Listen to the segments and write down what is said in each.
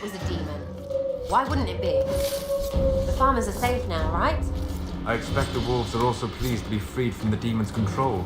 it was a demon. Why wouldn't it be? The farmers are safe now, right? I expect the wolves are also pleased to be freed from the demon's control.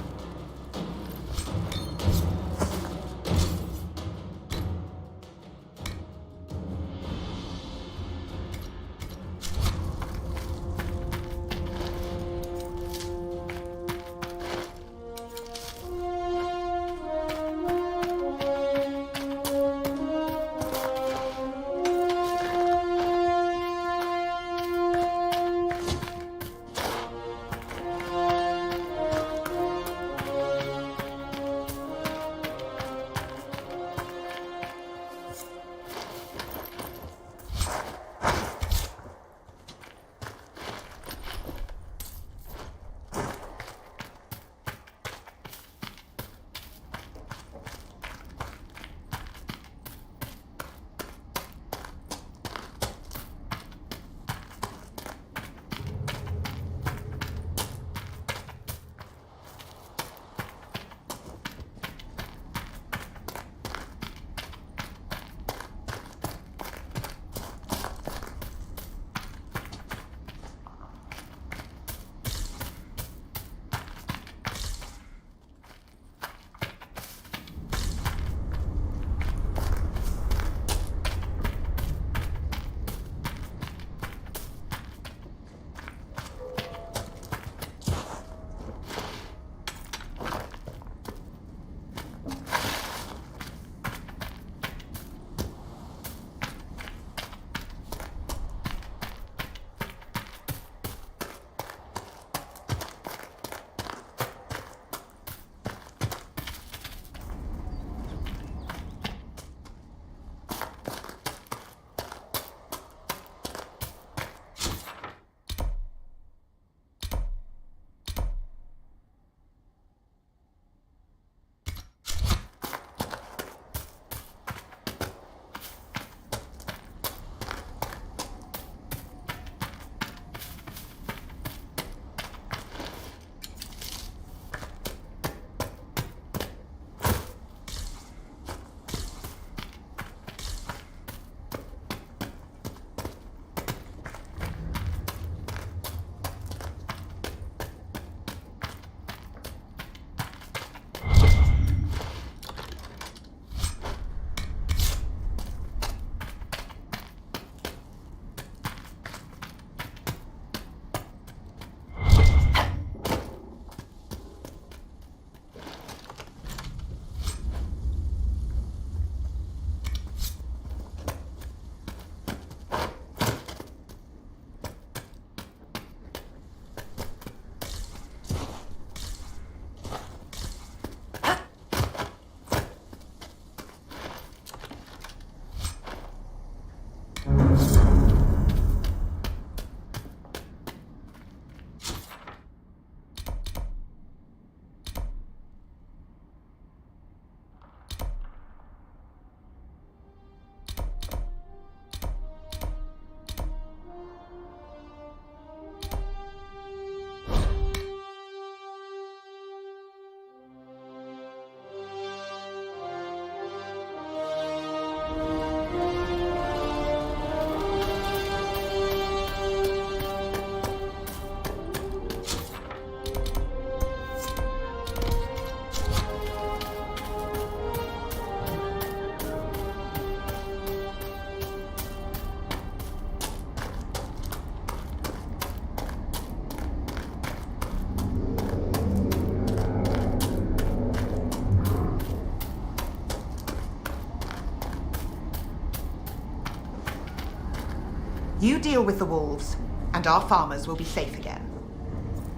You deal with the wolves, and our farmers will be safe again.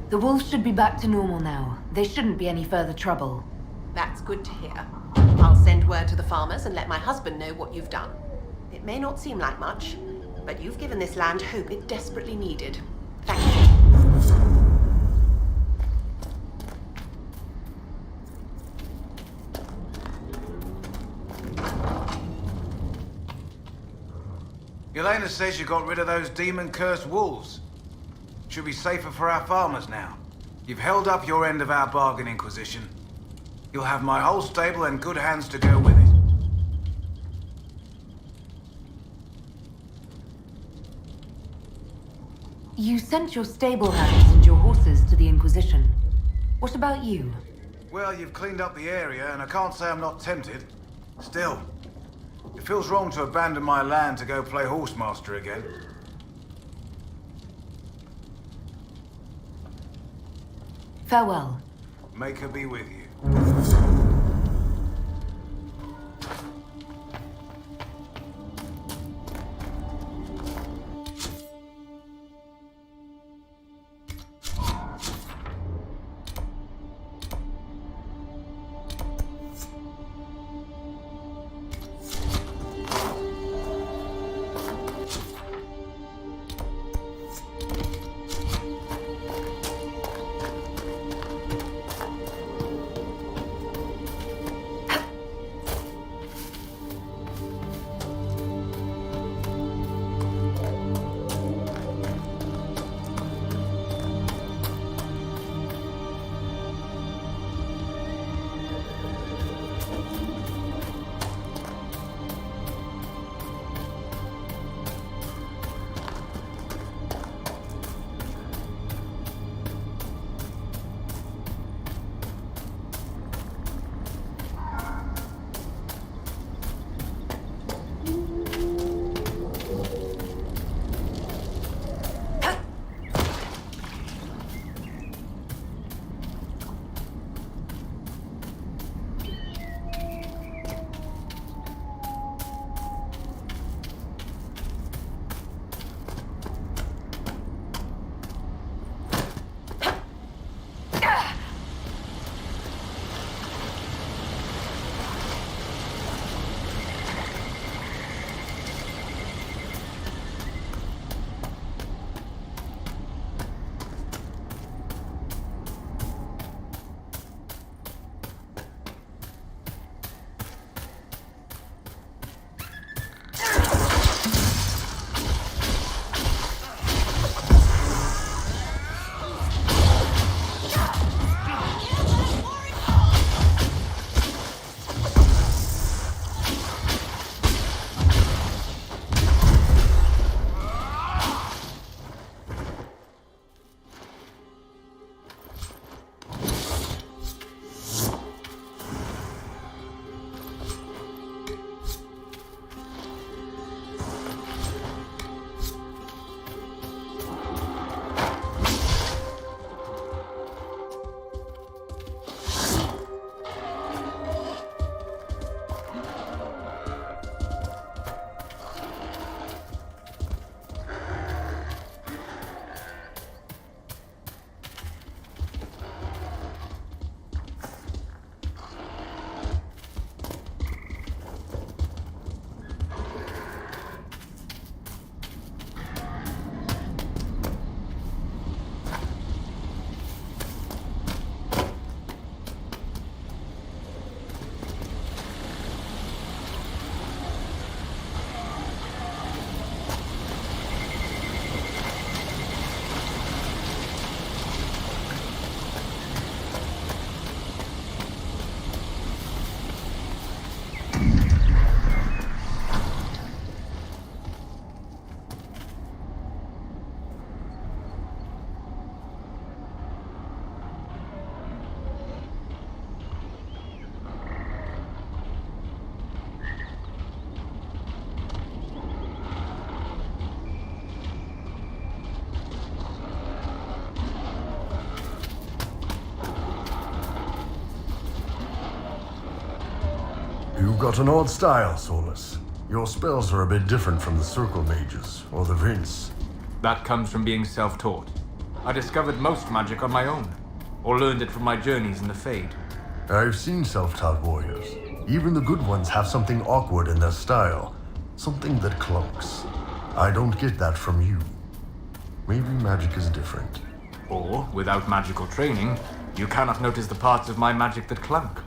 The wolves should be back to normal now. There shouldn't be any further trouble. That's good to hear. I'll send word to the farmers and let my husband know what you've done. It may not seem like much, but you've given this land hope it desperately needed. Thank you. Elena says you got rid of those demon-cursed wolves. Should be safer for our farmers now. You've held up your end of our bargain, Inquisition. You'll have my whole stable and good hands to go with it. You sent your stable hands and your horses to the Inquisition. What about you? Well, you've cleaned up the area, and I can't say I'm not tempted. Still, it feels wrong to abandon my land to go play horsemaster again. Farewell. Make her be with you. You've got an odd style, Solus. Your spells are a bit different from the Circle Mages, or the Vince. That comes from being self-taught. I discovered most magic on my own, or learned it from my journeys in the Fade. I've seen self-taught warriors. Even the good ones have something awkward in their style. Something that clunks. I don't get that from you. Maybe magic is different. Or, without magical training, you cannot notice the parts of my magic that clunk.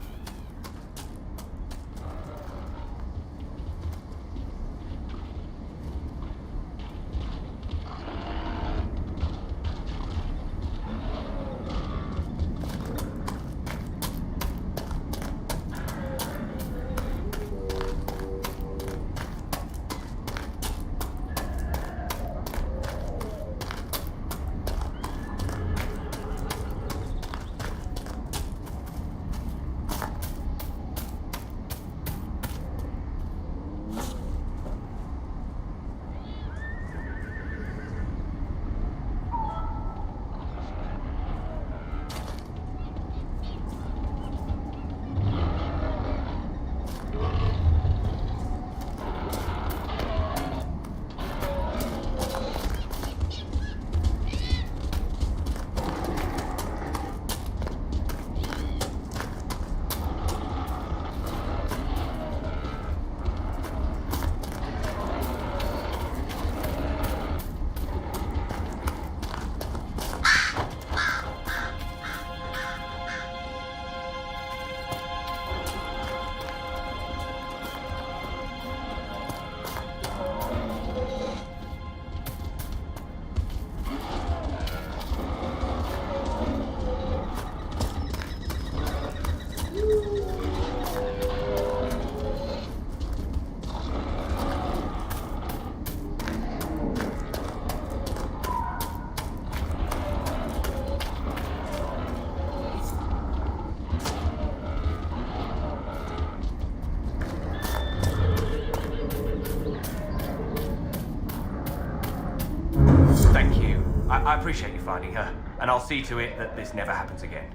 I appreciate you finding her, and I'll see to it that this never happens again.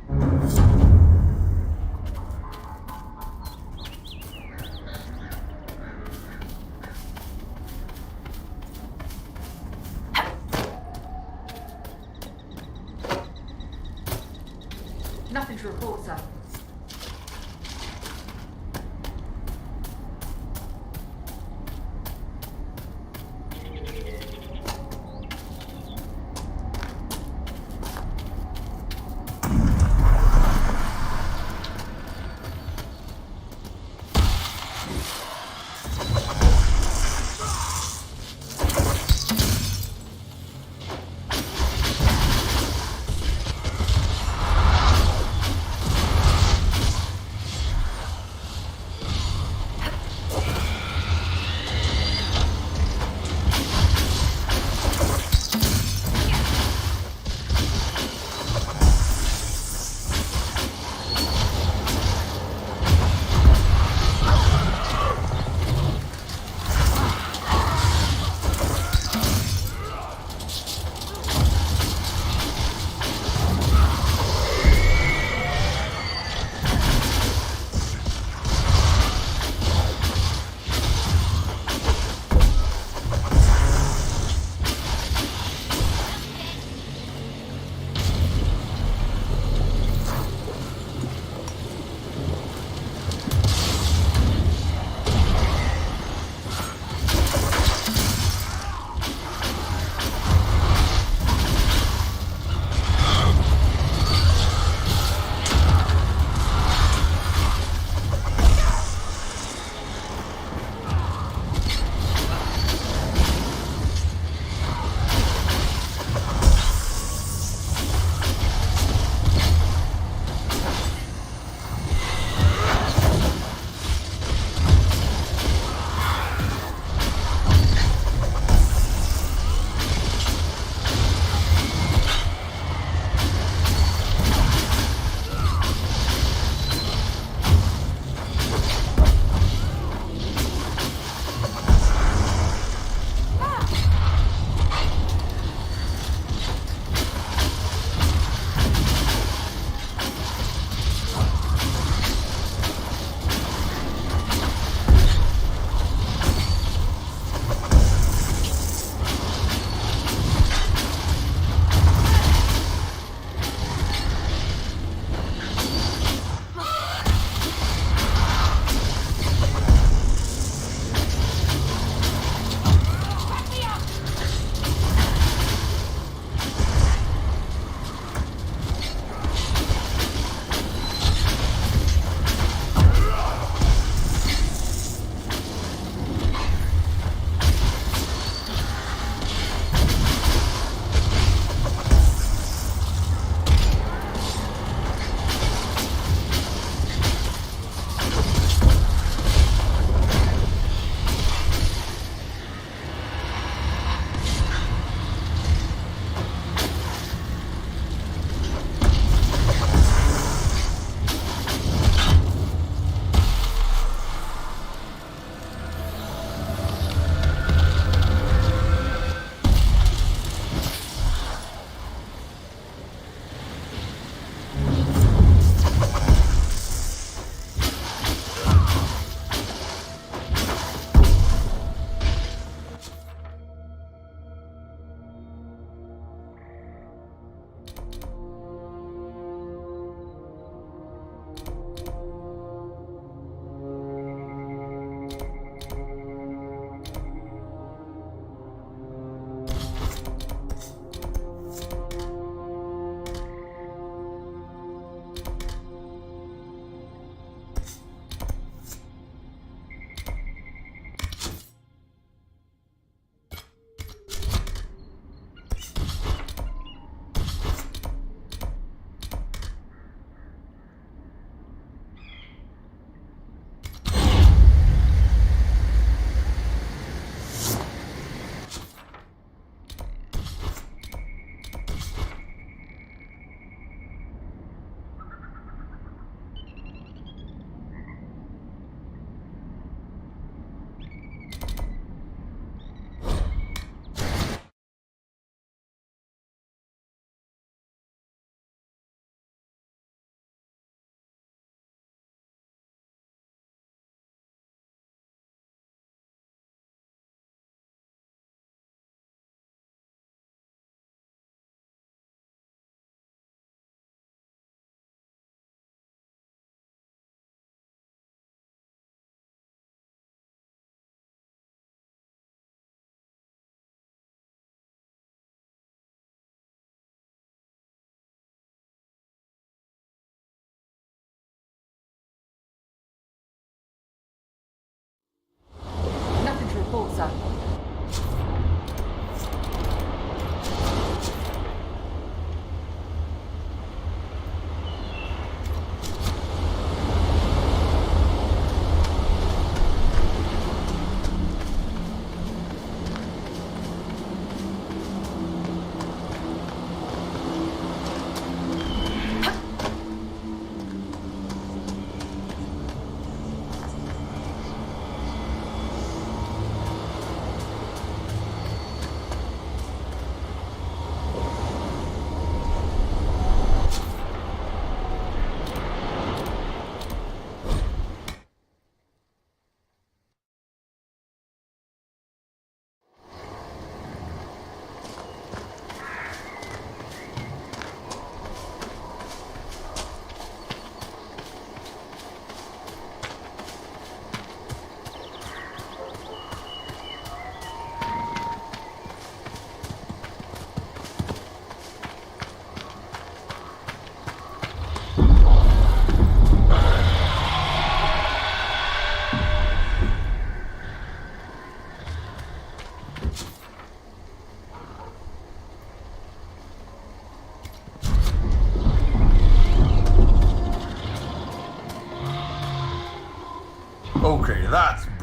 Nothing to report, sir.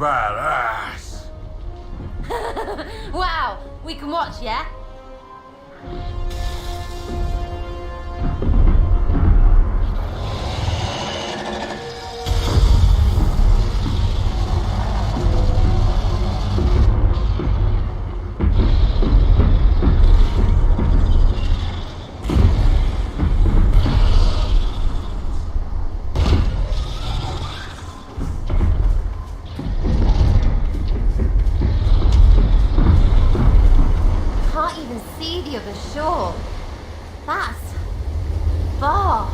badass. Wow, we can watch, yeah? Can't even see the other shore. That's far.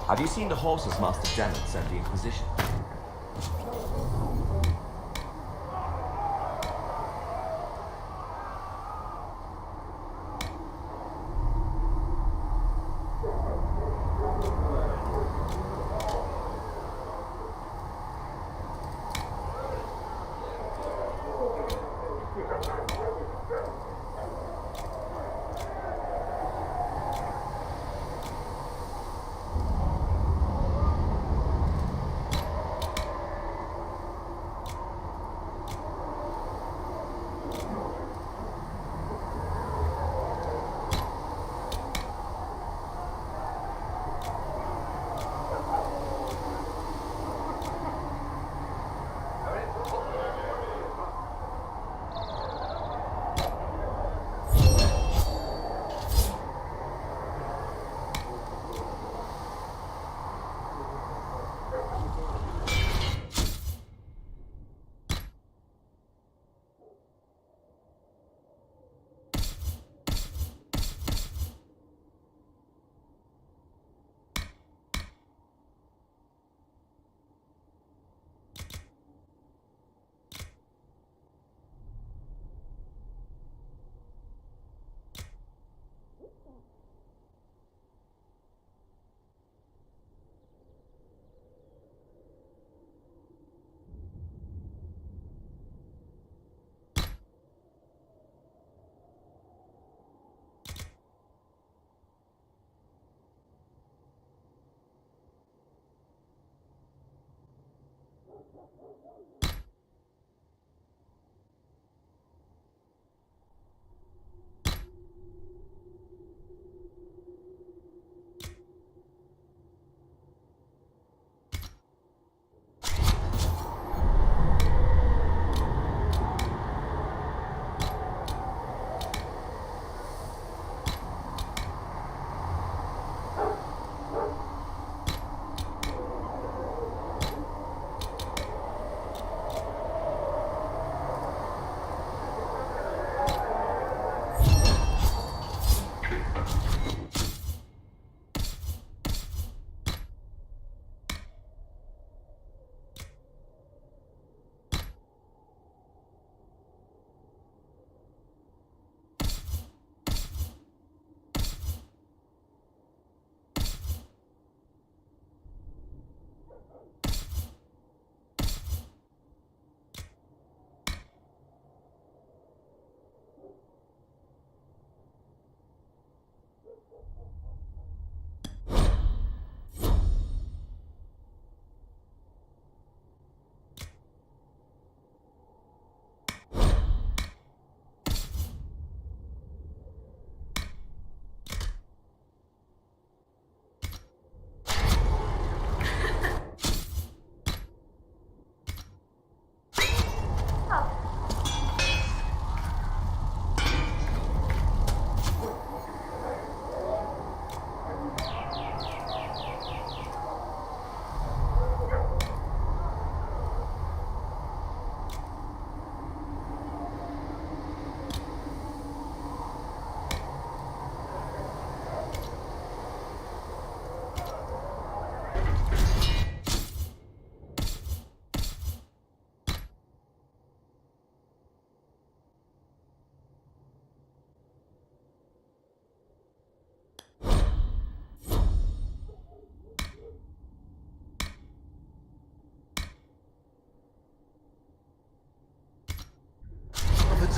Have you seen the horses Master Janet sent the Inquisition?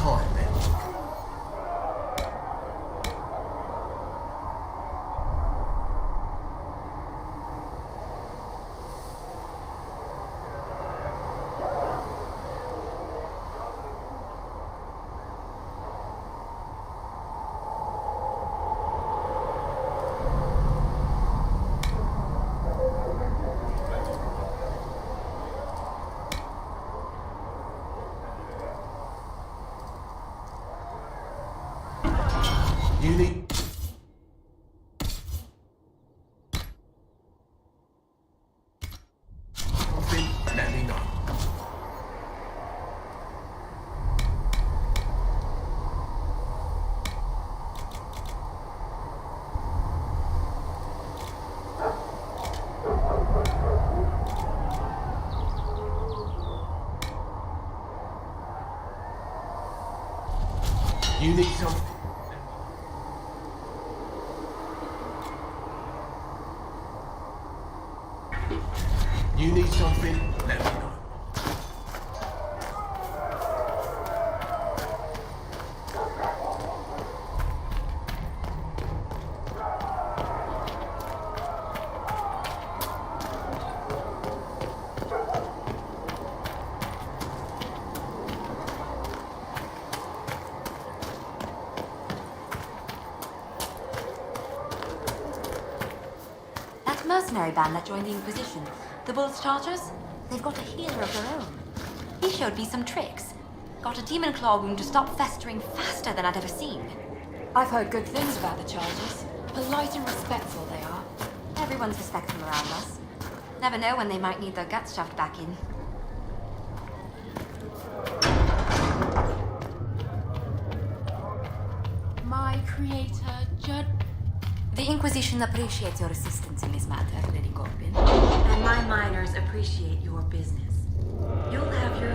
time then. You need... something, let me know. You need some. You need something? Let me know. That mercenary band that joined the Inquisition, the Wolves Chargers, they've got a healer of their own. He showed me some tricks. Got a demon claw wound to stop festering faster than I'd ever seen. I've heard good things about the Chargers. Polite and respectful they are. Everyone's respectful around us. Never know when they might need their guts shoved back in. My creator, Judd. The Inquisition appreciates your assistance in this matter, Lady Corbin. And my miners appreciate your business. You'll have your...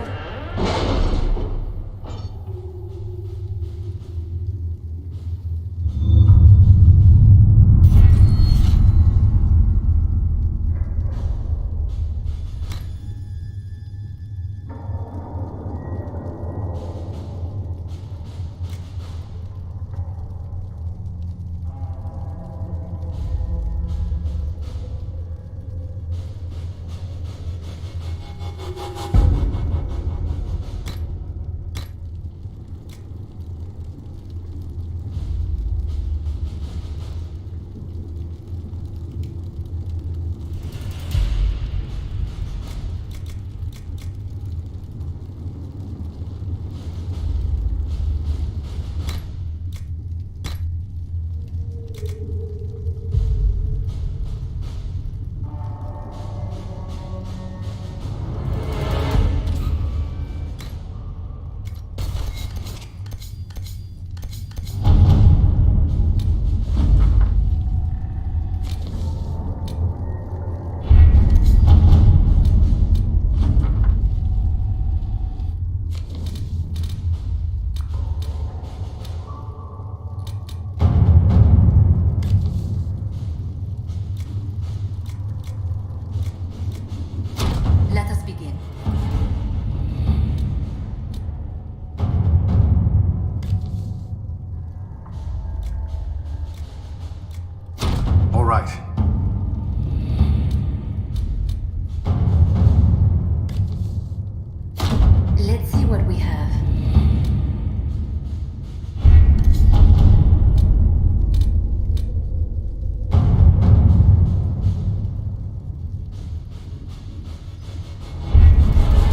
Let us begin. All right. Let's see what we have.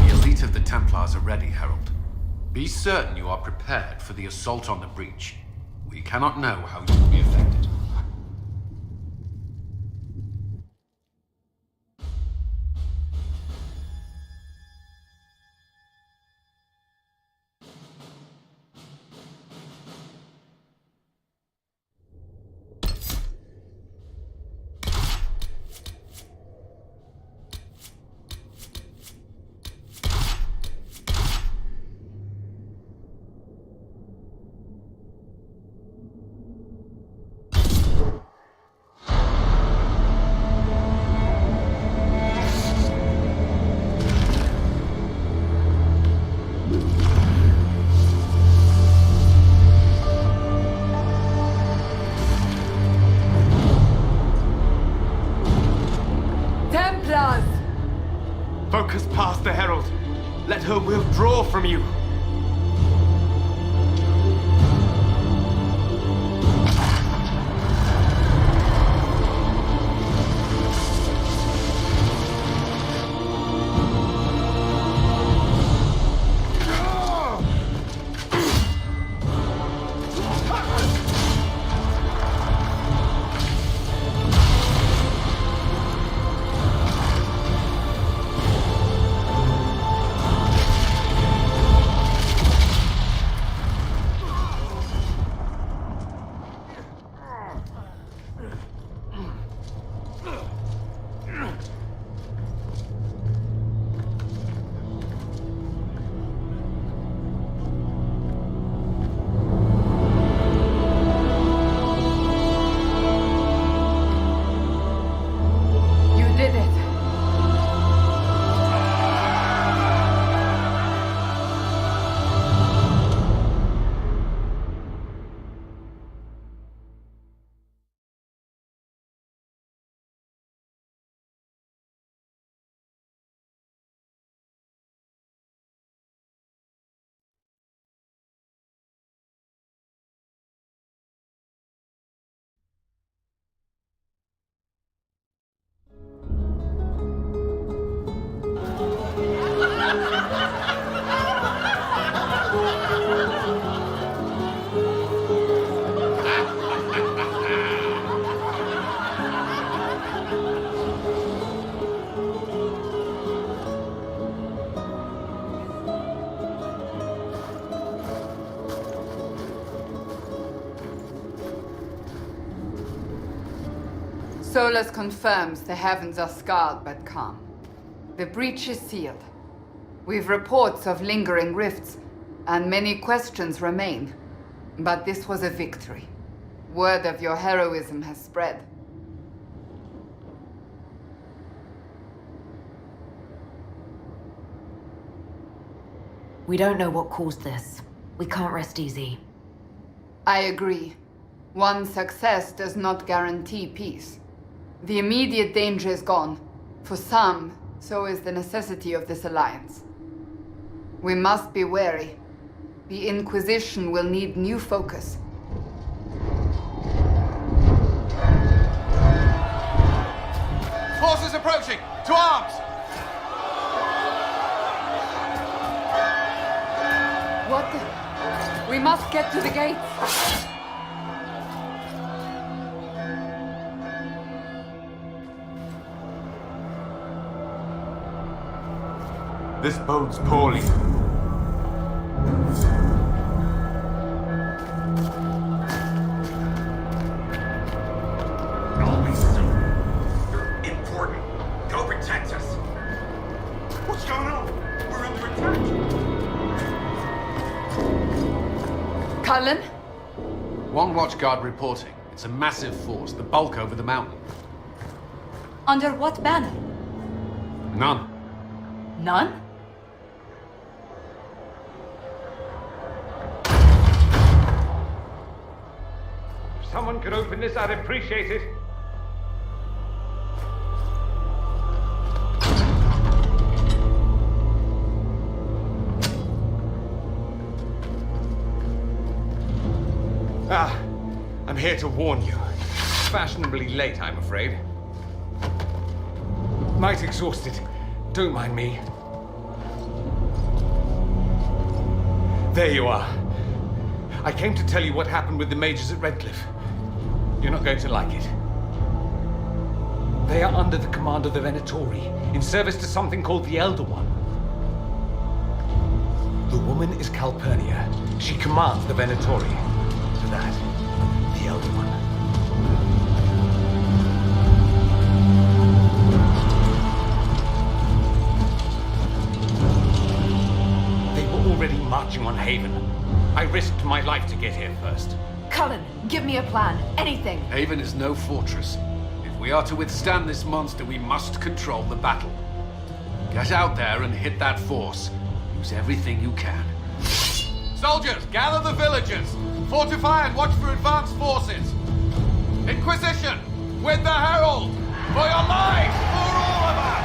The elite of the Templars are ready, Herald. Be certain you are prepared for the assault on the breach. We cannot know how you will be affected. Templars! Focus past the Herald. Let her withdraw from you. Solus confirms the heavens are scarred but calm. The breach is sealed. We've reports of lingering rifts, and many questions remain. But this was a victory. Word of your heroism has spread. We don't know what caused this. We can't rest easy. I agree. One success does not guarantee peace. The immediate danger is gone. For some, so is the necessity of this alliance. We must be wary. The Inquisition will need new focus. Forces approaching! To arms! What the? We must get to the gates! This bodes poorly. You're important. Go protect us. What's going on? We're under attack. Cullen? One watchguard reporting. It's a massive force, the bulk over the mountain. Under what banner? None. None? If someone could open this, I'd appreciate it. I'm here to warn you. Fashionably late, I'm afraid. Might exhausted. Don't mind me. There you are. I came to tell you what happened with the mages at Redcliffe. You're not going to like it. They are under the command of the Venatori, in service to something called the Elder One. The woman is Calpurnia. She commands the Venatori. For that, the Elder One. They were already marching on Haven. I risked my life to get here first. Cullen, give me a plan. Anything. Haven is no fortress. If we are to withstand this monster, we must control the battle. Get out there and hit that force. Use everything you can. Soldiers, gather the villagers. Fortify and watch for advanced forces. Inquisition, with the Herald! For your lives! For all of us!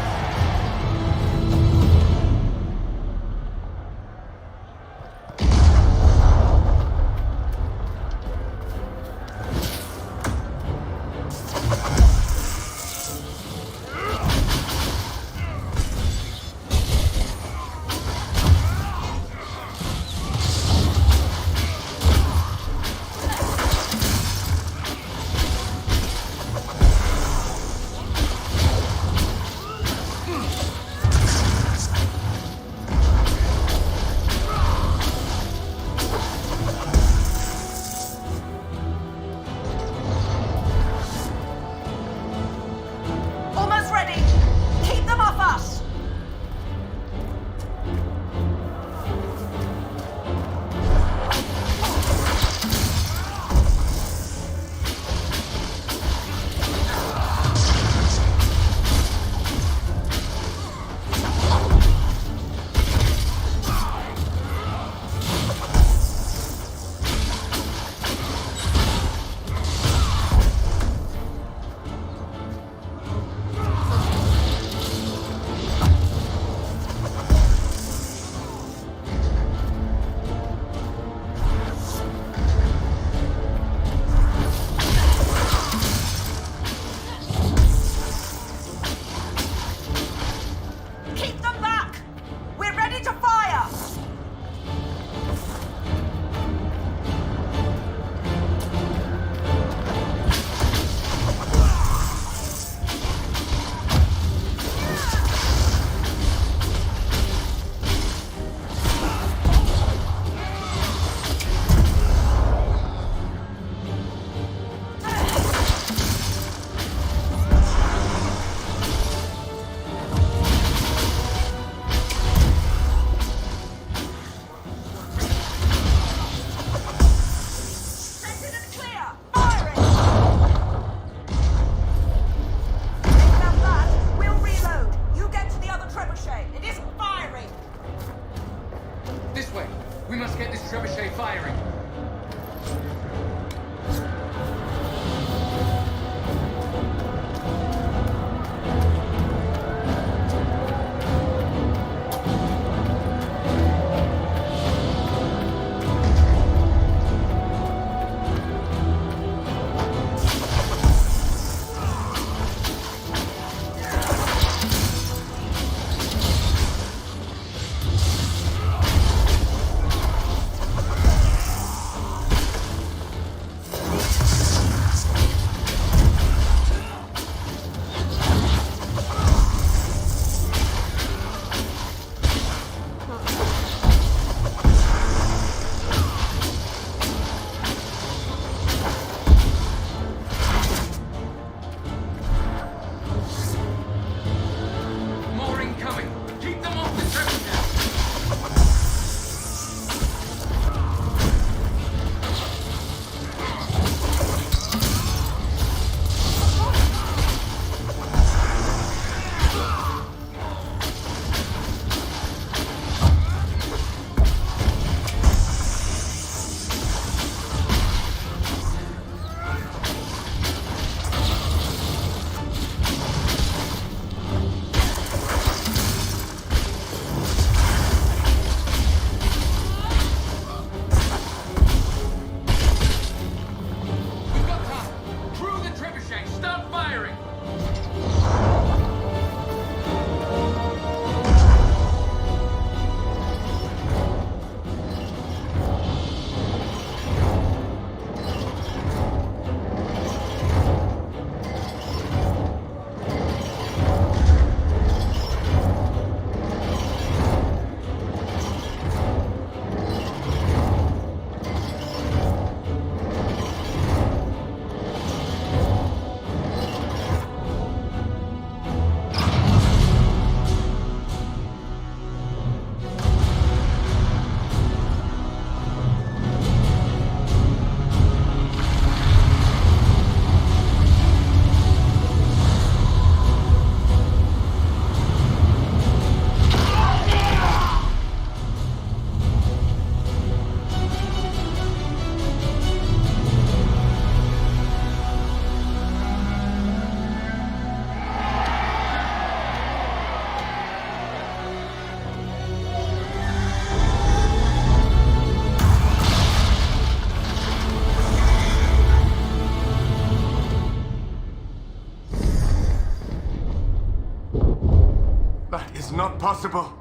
not possible.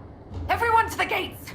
Everyone to the gates!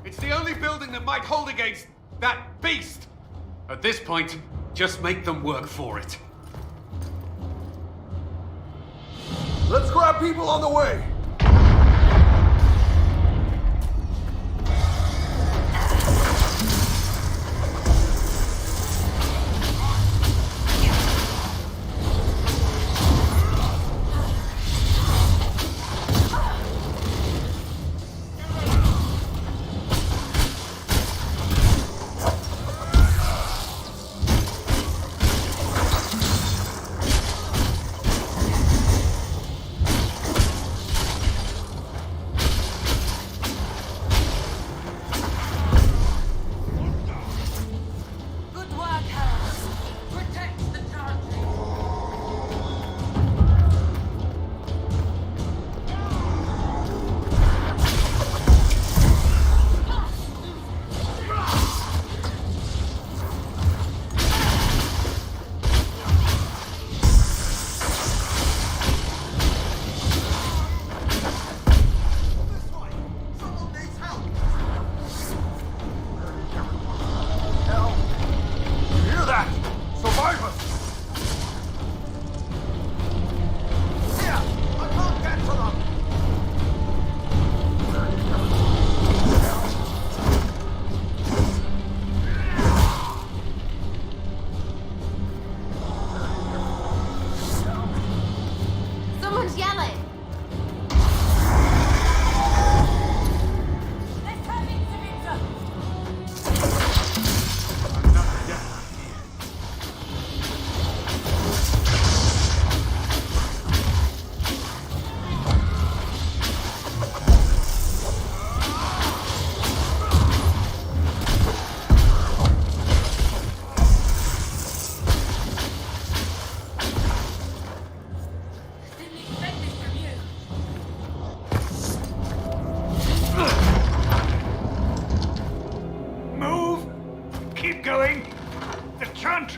It's the only building that might hold against that beast. At this point, just make them work for it. Let's grab people on the way!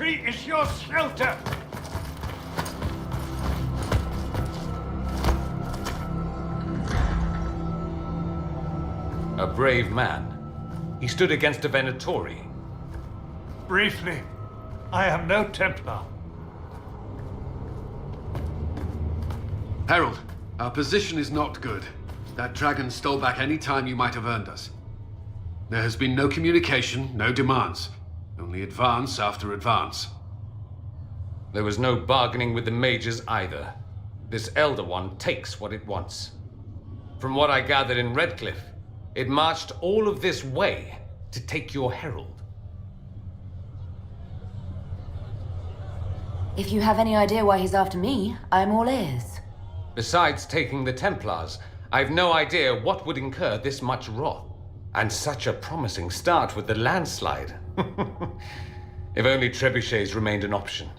Is your shelter. A brave man. He stood against a Venatori. Briefly, I am no Templar. Herald, our position is not good. That dragon stole back any time you might have earned us. There has been no communication, no demands. Only advance after advance. There was no bargaining with the mages either. This Elder One takes what it wants. From what I gathered in Redcliffe, it marched all of this way to take your herald. If you have any idea why he's after me, I'm all ears. Besides taking the Templars, I've no idea what would incur this much wrath. And such a promising start with the landslide. If only trebuchets remained an option.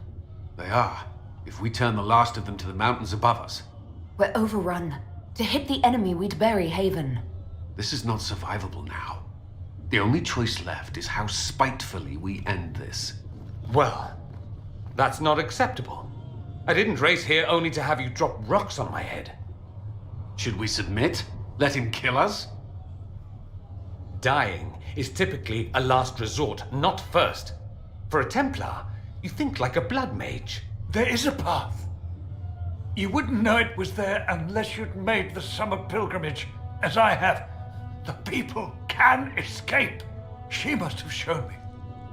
They are, if we turn the last of them to the mountains above us. We're overrun. To hit the enemy, we'd bury Haven. This is not survivable now. The only choice left is how spitefully we end this. Well, that's not acceptable. I didn't race here only to have you drop rocks on my head. Should we submit? Let him kill us? Dying is typically a last resort, not first. For a Templar, you think like a blood mage. There is a path. You wouldn't know it was there unless you'd made the summer pilgrimage. as I have. The people can escape. She must have shown me.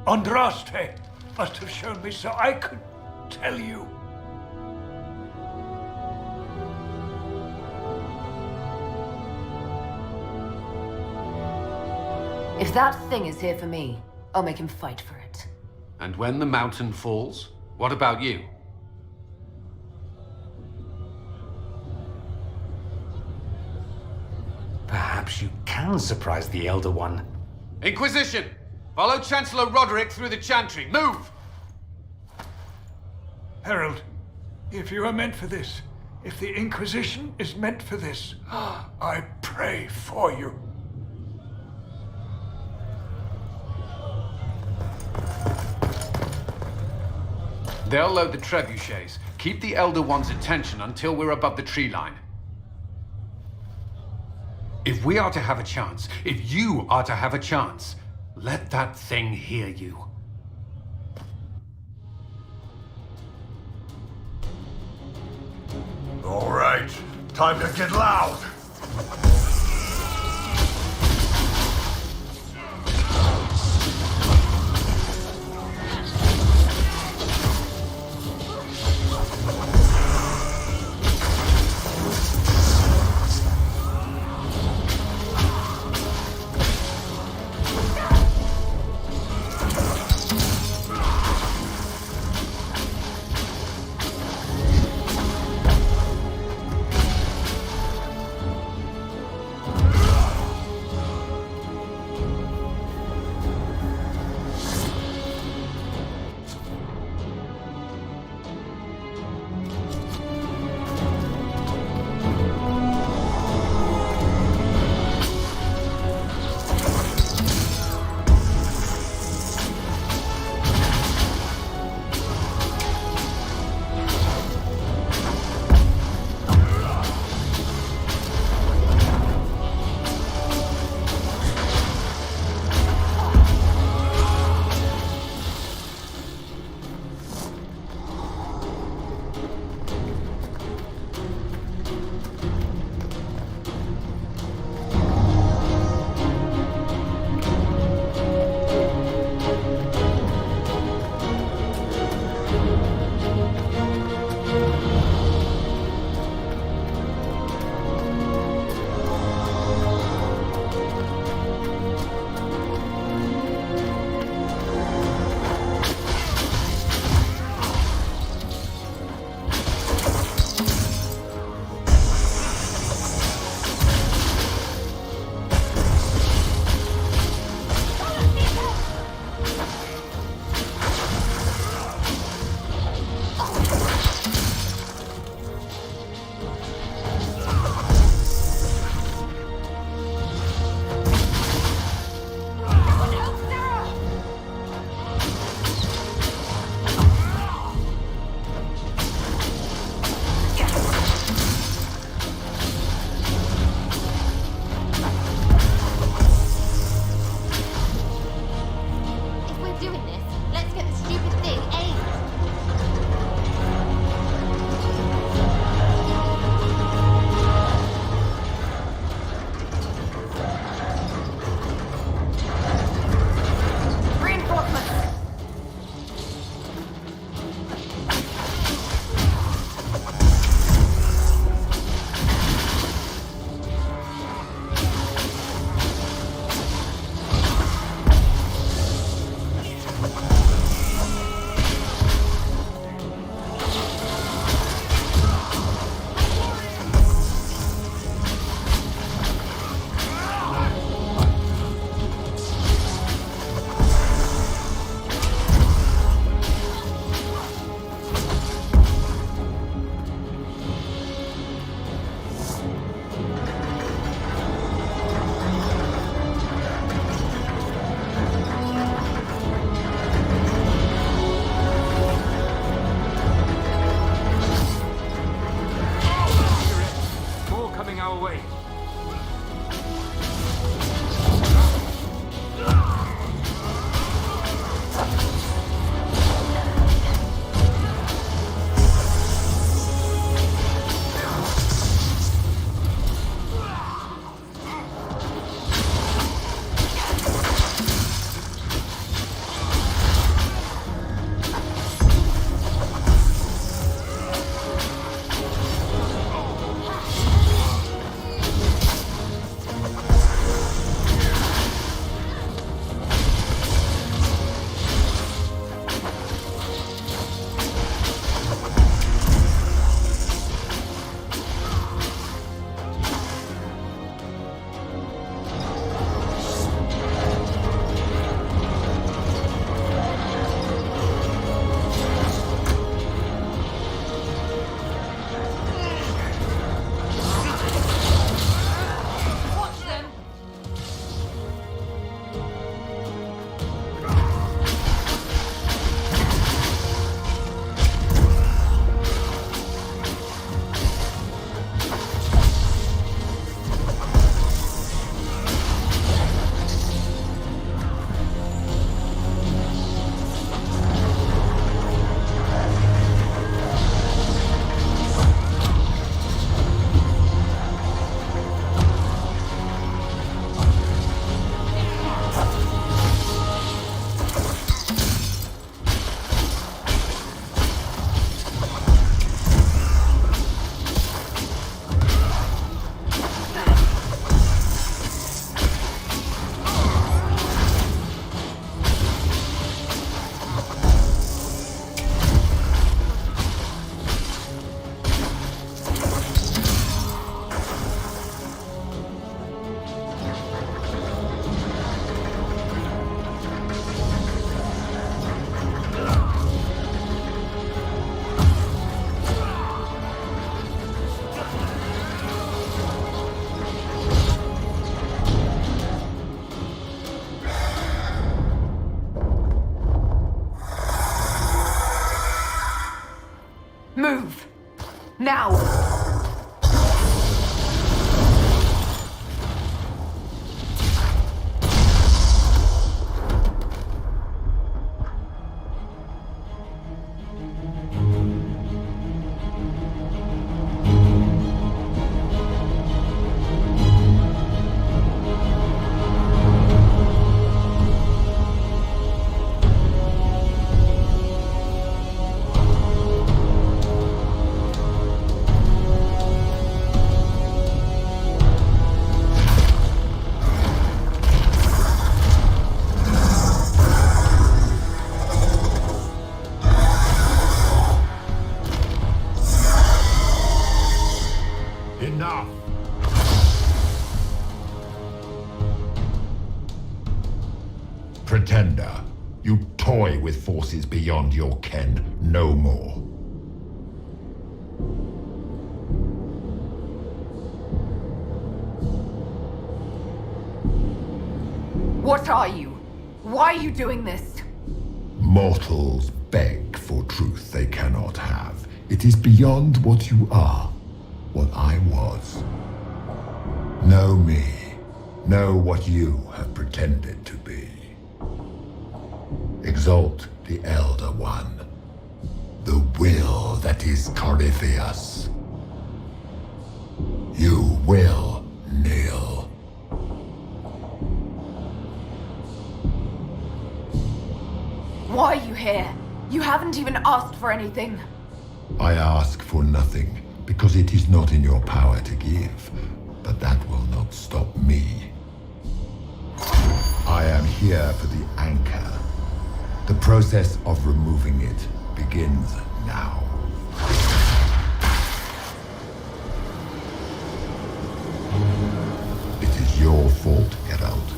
Andraste must have shown me so I could tell you. If that thing is here for me, I'll make him fight for it. And when the mountain falls, what about you? Perhaps you can surprise the Elder One. Inquisition! Follow Chancellor Roderick through the chantry. Move! Herald, if you are meant for this, if the Inquisition is meant for this, I pray for you. They'll load the trebuchets. Keep the Elder One's attention until we're above the tree line. If we are to have a chance, if you are to have a chance, let that thing hear you. All right, time to get loud. Move! Now! Enough! Pretender, you toy with forces beyond your ken no more. What are you? Why are you doing this? Mortals beg for truth they cannot have. It is beyond what you are, what I was. Know me. Know what you have pretended to be. Exalt the Elder One. The will that is Corypheus. You will kneel. Why are you here? You haven't even asked for anything. I ask for nothing, because it is not in your power to give. But that will not stop me. I am here for the anchor. The process of removing it begins now. It is your fault, Geralt.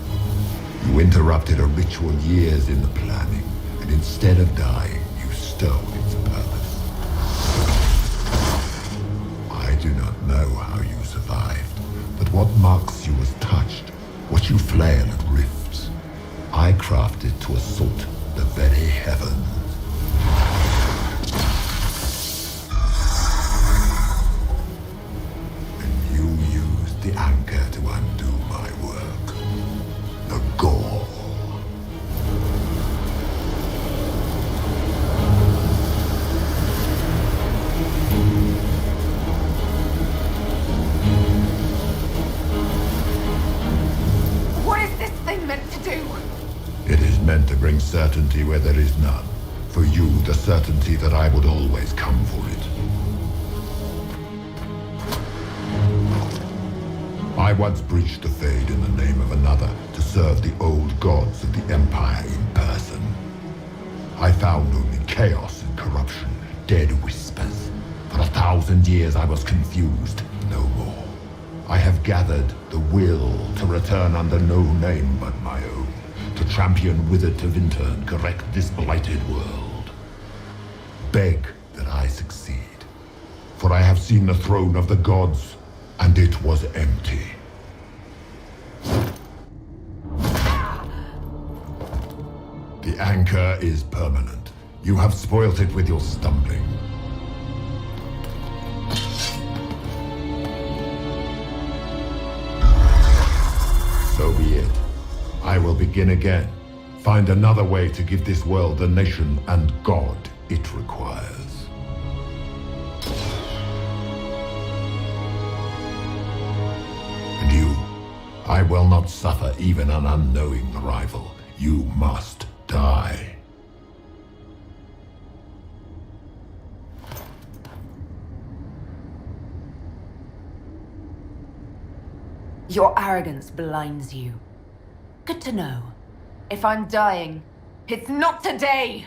You interrupted a ritual years in the planning, and instead of dying, you stole its purpose. I do not know how you survived, but what marks you as touched, what you flail at rifts, I crafted to assault the very heavens. And you used the anchor to undo my work. The gore. What is this thing meant to do? It is meant to bring certainty where there is none. For you, the certainty that I would always come for it. I once breached the Fade in the name of another to serve the old gods of the Empire in person. I found only chaos and corruption, dead whispers. For 1,000 years I was confused, no more. I have gathered the will to return under no name but my own. To champion Withered to Winter and correct this blighted world. Beg that I succeed, for I have seen the throne of the gods, and it was empty. The anchor is permanent. You have spoilt it with your stumbling. So be it. I will begin again. Find another way to give this world the nation and God it requires. And you, I will not suffer even an unknowing rival. You must die. Your arrogance blinds you. Good to know. If I'm dying, it's not today!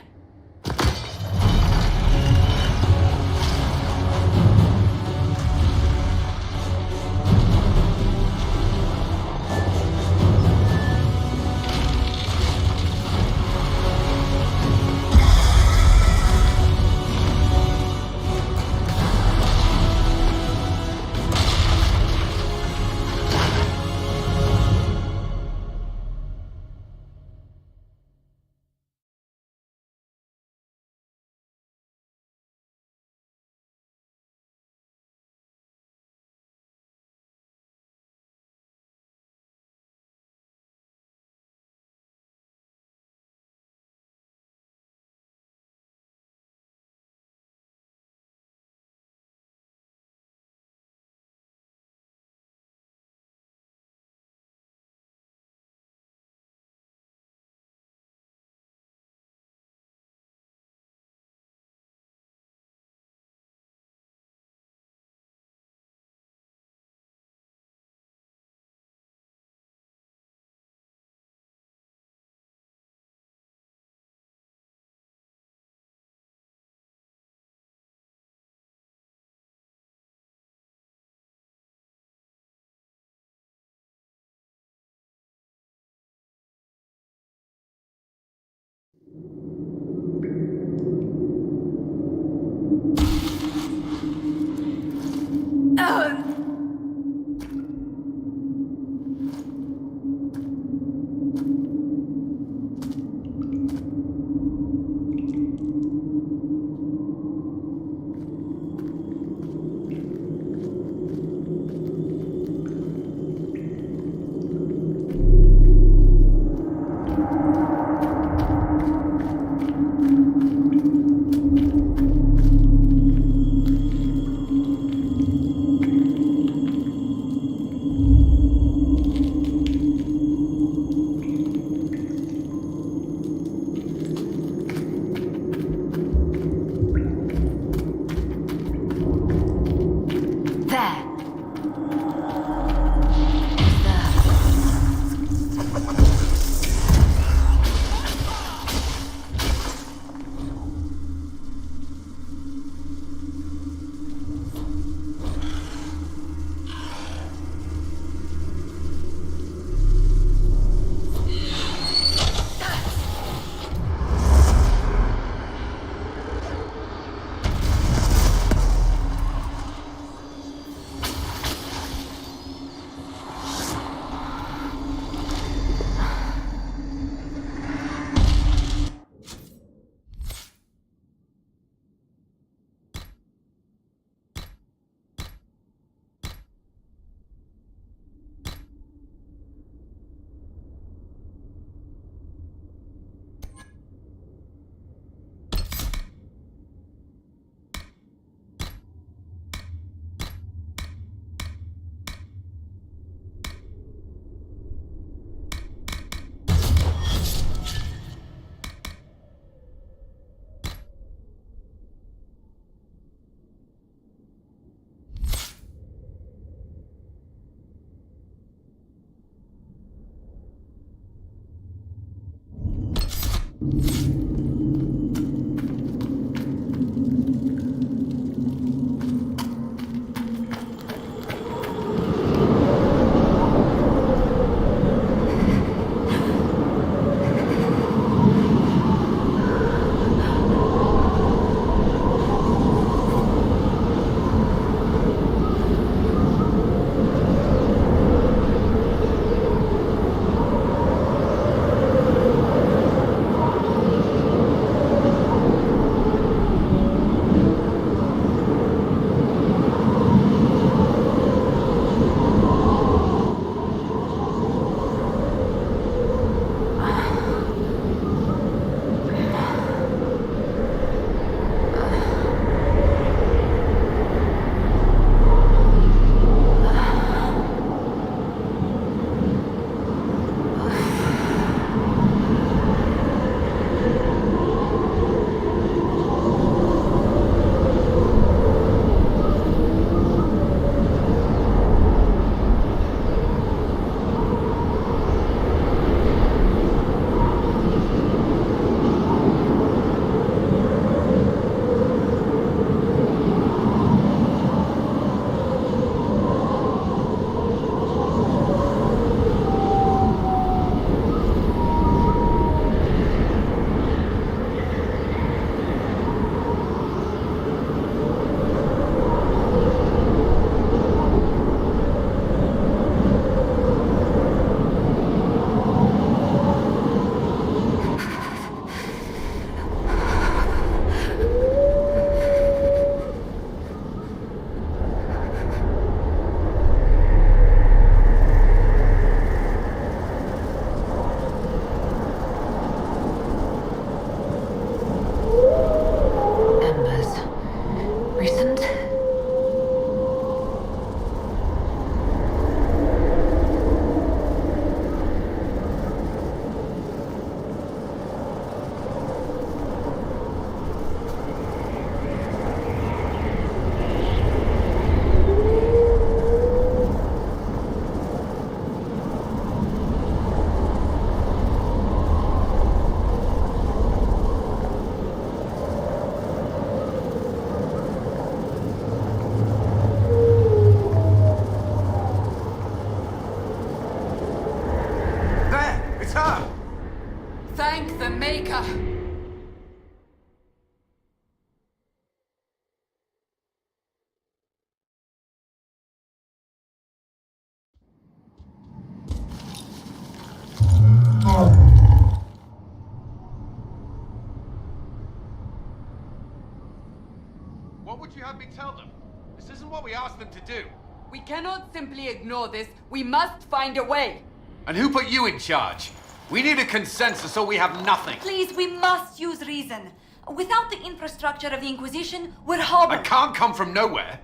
What would you have me tell them? This isn't what we asked them to do. We cannot simply ignore this. We must find a way. And who put you in charge? We need a consensus or we have nothing. Please, we must use reason. Without the infrastructure of the Inquisition, we're hobbled. I can't come from nowhere.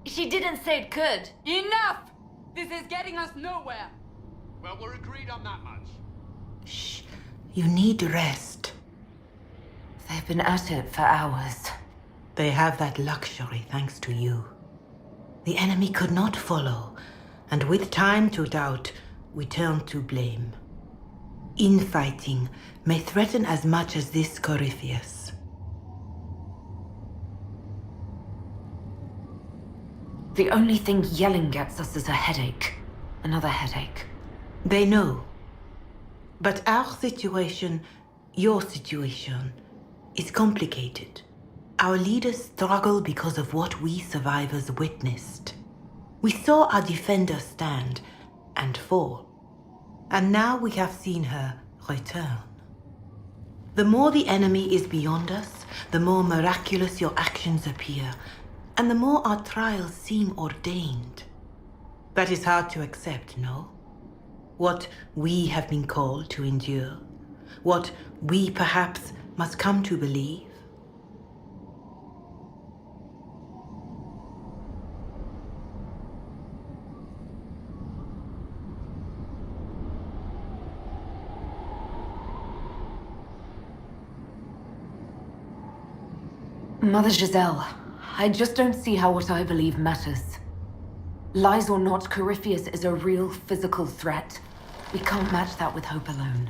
She didn't say it could. Enough! This is getting us nowhere. Well, we're agreed on that much. Shh. You need rest. They've been at it for hours. They have that luxury thanks to you. The enemy could not follow, and with time to doubt, we turn to blame. Infighting may threaten as much as this Corypheus. The only thing yelling gets us is a headache. Another headache. They know. But our situation, your situation, is complicated. Our leaders struggle because of what we survivors witnessed. We saw our defender stand and fall. And now we have seen her return. The more the enemy is beyond us, the more miraculous your actions appear, and the more our trials seem ordained. That is hard to accept, no? What we have been called to endure, what we perhaps must come to believe. Mother Giselle, I just don't see how what I believe matters. Lies or not, Corypheus is a real physical threat. We can't match that with hope alone.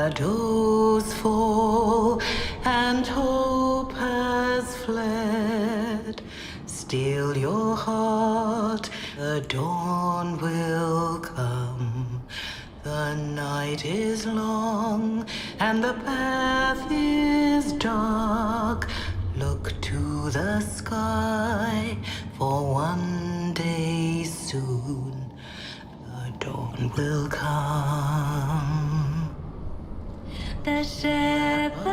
Shadows fall and hope has fled. Still your heart, the dawn will come. The night is long and the path is dark. Look to the sky, for one day soon the dawn will come. The shepherd's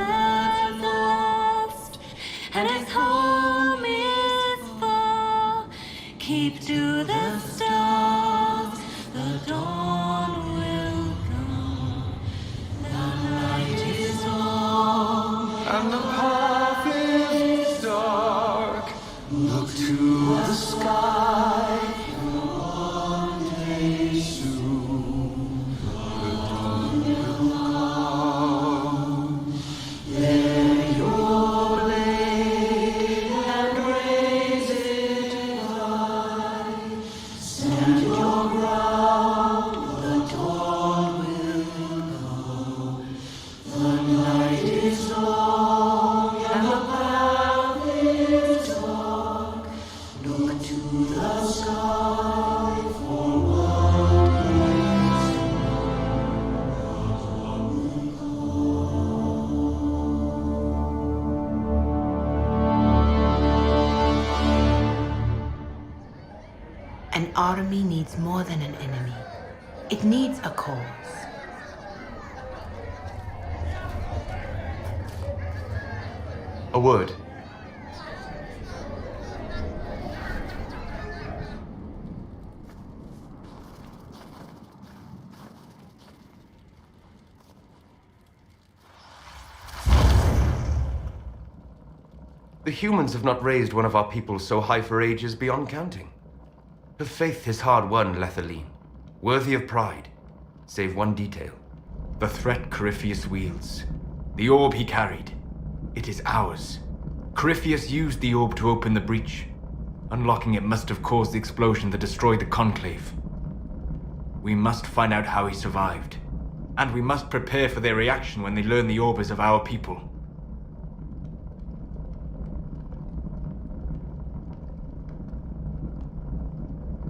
lost, and his home is far. Keep to the stars, the dawn will come. The night is long, And the path is dark. Look to the sky. One day soon, the dawn will come. Lay your blade and raise it high. Stand your ground, the dawn will come. The night is long and the path is dark. Look to the sky for one day An army needs more than an enemy. It needs a cause. A word. The humans have not raised one of our people so high for ages beyond counting. Her faith is hard won, Lethaline, worthy of pride, save one detail. The threat Corypheus wields. The orb he carried. It is ours. Corypheus used the orb to open the breach. Unlocking it must have caused the explosion that destroyed the Conclave. We must find out how he survived. And we must prepare for their reaction when they learn the orb is of our people.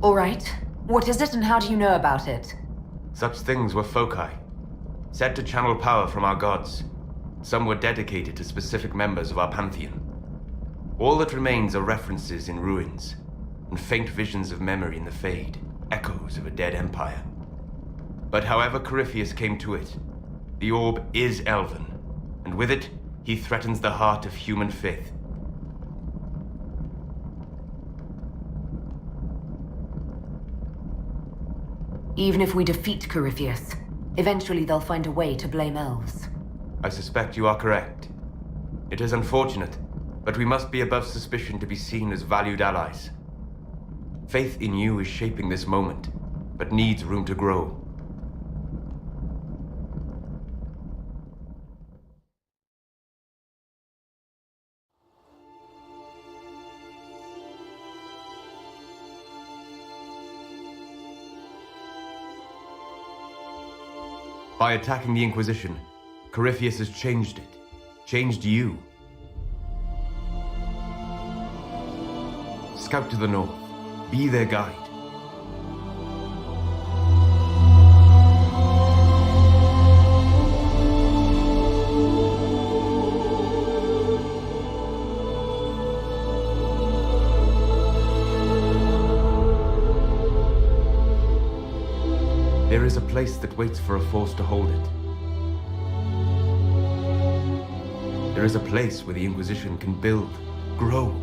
All right. What is it and how do you know about it? Such things were foci. said to channel power from our gods. Some were dedicated to specific members of our pantheon. All that remains are references in ruins, and faint visions of memory in the Fade, echoes of a dead empire. But however Corypheus came to it, the orb is elven, and with it, he threatens the heart of human faith. Even if we defeat Corypheus, eventually they'll find a way to blame elves. I suspect you are correct. It is unfortunate, but we must be above suspicion to be seen as valued allies. Faith in you is shaping this moment, but needs room to grow. By attacking the Inquisition, Corypheus has changed it. Changed you. Scout to the north. Be their guide. There is a place that waits for a force to hold it. There is a place where the Inquisition can build, grow.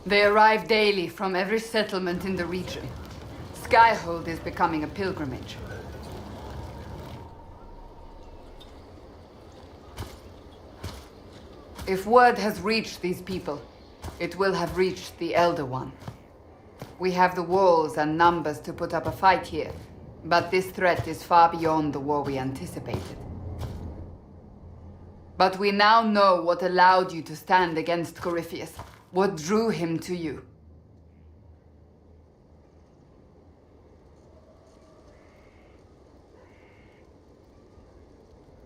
They arrive daily from every settlement in the region. Skyhold is becoming a pilgrimage. If word has reached these people, it will have reached the Elder One. We have the walls and numbers to put up a fight here, but this threat is far beyond the war we anticipated. But we now know what allowed you to stand against Corypheus. What drew him to you?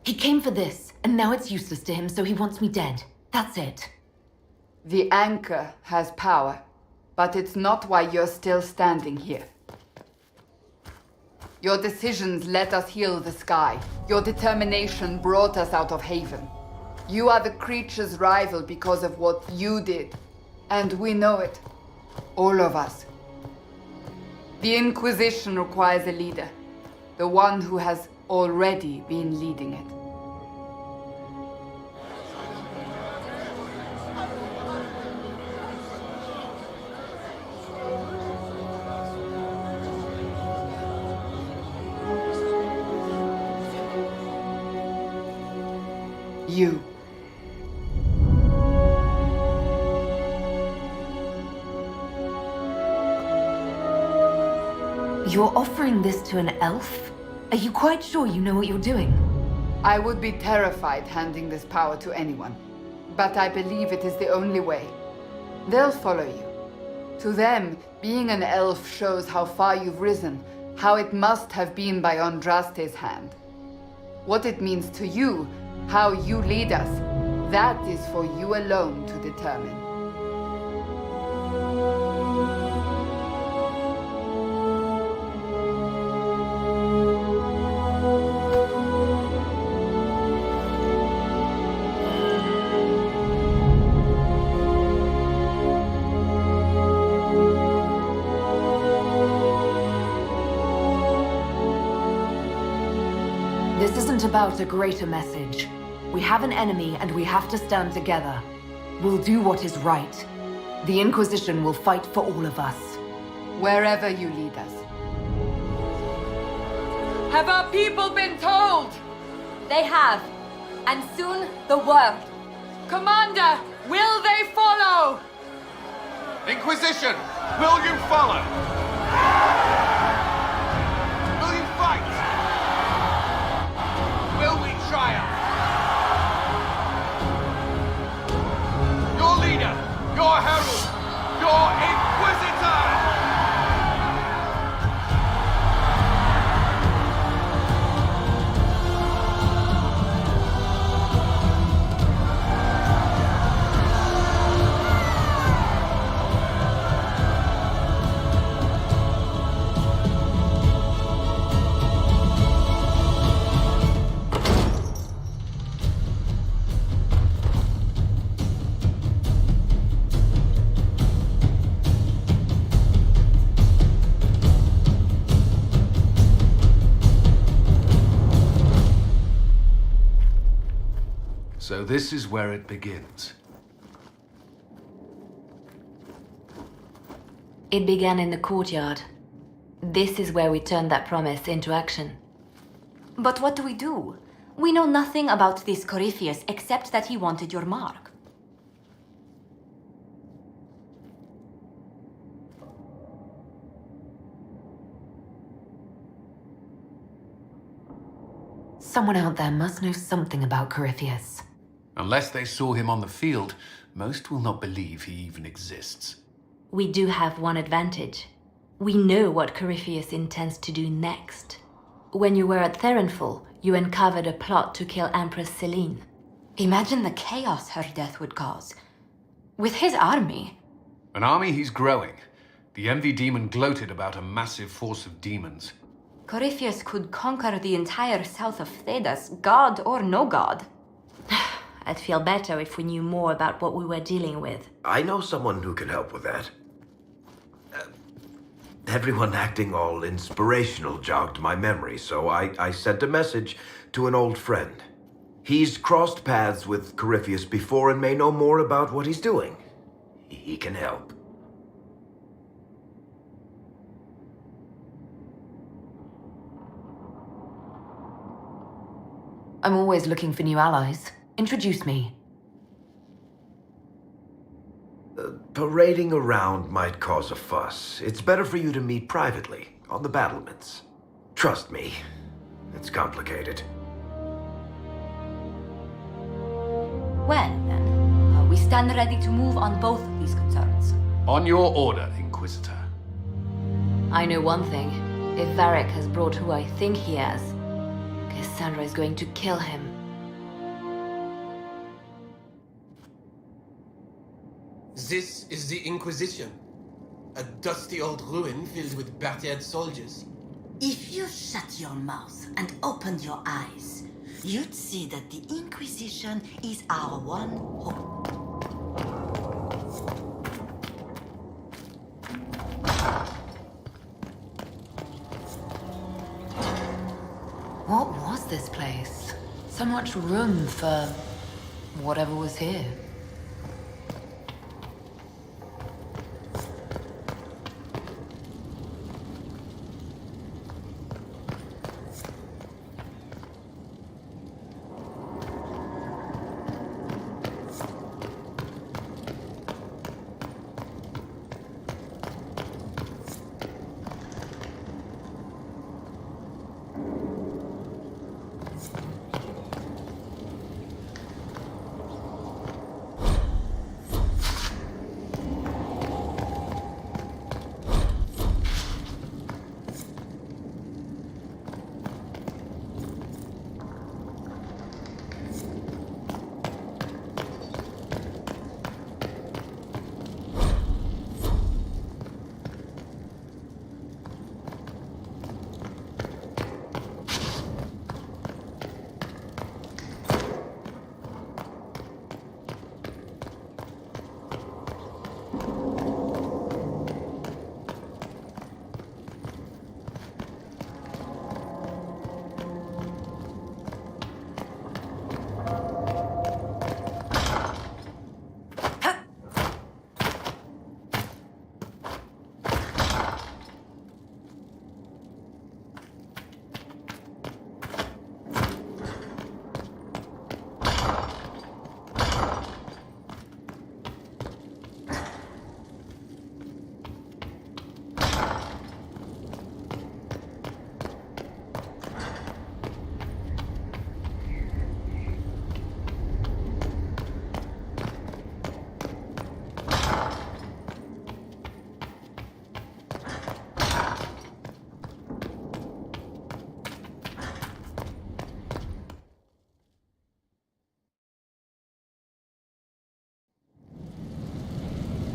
He came for this, and now it's useless to him, so he wants me dead. That's it. The anchor has power, but it's not why you're still standing here. Your decisions let us heal the sky. Your determination brought us out of Haven. You are the creature's rival because of what you did. And we know it. All of us. The Inquisition requires a leader. The one who has already been leading it. You. You're offering this to an elf? Are you quite sure you know what you're doing? I would be terrified handing this power to anyone, but I believe it is the only way. They'll follow you. To them, being an elf shows how far you've risen, how it must have been by Andraste's hand. What it means to you, how you lead us, that is for you alone to determine. This isn't about a greater message. We have an enemy and we have to stand together. We'll do what is right. The Inquisition will fight for all of us. Wherever you lead us. Have our people been told? They have. And soon, the world. Commander, will they follow? Inquisition, will you follow? Will you fight? Will we triumph? Your leader, your herald, your Inquisitor! So this is where it begins. It began in the courtyard. This is where we turned that promise into action. But what do we do? We know nothing about this Corypheus except that he wanted your mark. Someone out there must know something about Corypheus. Unless they saw him on the field, most will not believe he even exists. We do have one advantage. We know what Corypheus intends to do next. When you were at Therenfall, you uncovered a plot to kill Empress Celine. Imagine the chaos her death would cause. With his army. An army he's growing. The Envy Demon gloated about a massive force of demons. Corypheus could conquer the entire south of Thedas, god or no god. I'd feel better if we knew more about what we were dealing with. I know someone who can help with that. Everyone acting all inspirational jogged my memory, so I sent a message to an old friend. He's crossed paths with Corypheus before and may know more about what he's doing. He can help. I'm always looking for new allies. Introduce me. Parading around might cause a fuss. It's better for you to meet privately, on the battlements. Trust me, it's complicated. Well, then, we stand ready to move on both of these concerns. On your order, Inquisitor. I know one thing. If Varric has brought who I think he has, Cassandra is going to kill him. This is the Inquisition. A dusty old ruin filled with battered soldiers. If you shut your mouth and opened your eyes, you'd see that the Inquisition is our one hope. What was this place? So much room for whatever was here.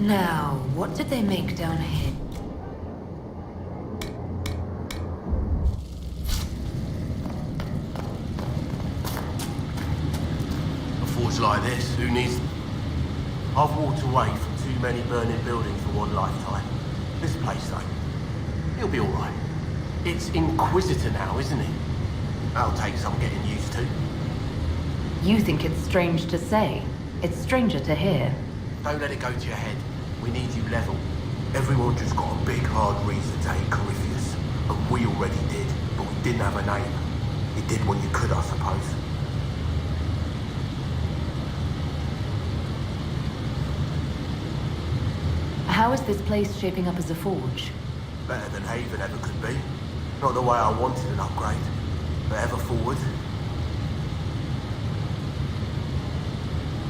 Now, what did they make down here? A forge like this, who needs... I've walked away from too many burning buildings for one lifetime. This place, though, it'll be alright. It's Inquisitor now, isn't it? That'll take some getting used to. You think it's strange to say. It's stranger to hear. Don't let it go to your head. We need you level. Everyone just got a big, hard reason to hate Corypheus. And we already did, but we didn't have a name. You did what you could, I suppose. How is this place shaping up as a forge? Better than Haven ever could be. Not the way I wanted an upgrade, but ever forward.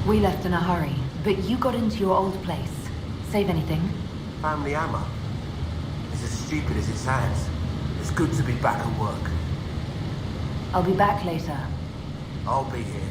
We left in a hurry, but you got into your old place. Save anything? Family hammer. It's as stupid as it sounds. It's good to be back at work. I'll be back later. I'll be here.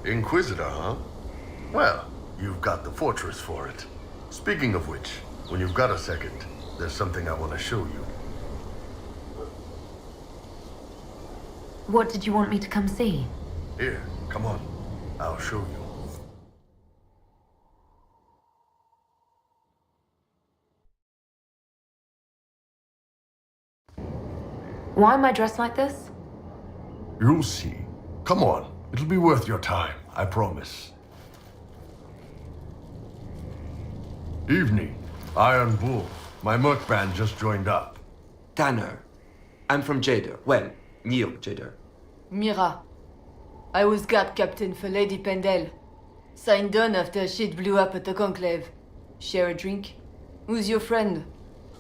Inquisitor, huh? Well, you've got the fortress for it. Speaking of which, when you've got a second, there's something I want to show you. What did you want me to come see? Here, come on. I'll show you. Why am I dressed like this? You'll see. Come on. It'll be worth your time, I promise. Evening. Iron Bull. My merc band just joined up. Tanner. I'm from Jader. Well, near Jader. Mira. I was guard captain for Lady Pendel. Signed on after shit blew up at the Conclave. Share a drink? Who's your friend?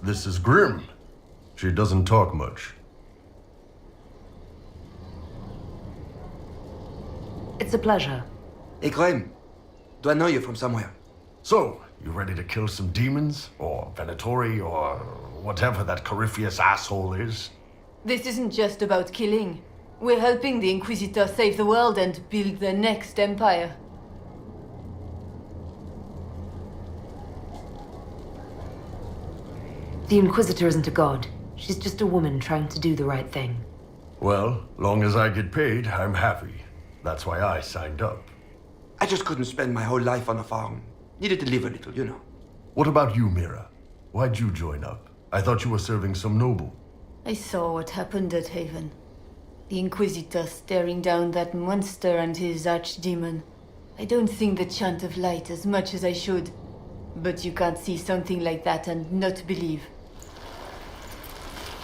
This is Grim. She doesn't talk much. It's a pleasure. Hey, Grim. Do I know you from somewhere? So, you ready to kill some demons? Or Venatori? Or whatever that Corypheus asshole is? This isn't just about killing. We're helping the Inquisitor save the world and build the next empire. The Inquisitor isn't a god. She's just a woman trying to do the right thing. Well, long as I get paid, I'm happy. That's why I signed up. I just couldn't spend my whole life on a farm. Needed to live a little, you know. What about you, Mira? Why'd you join up? I thought you were serving some noble. I saw what happened at Haven. The Inquisitor staring down that monster and his archdemon. I don't sing the chant of light as much as I should. But you can't see something like that and not believe.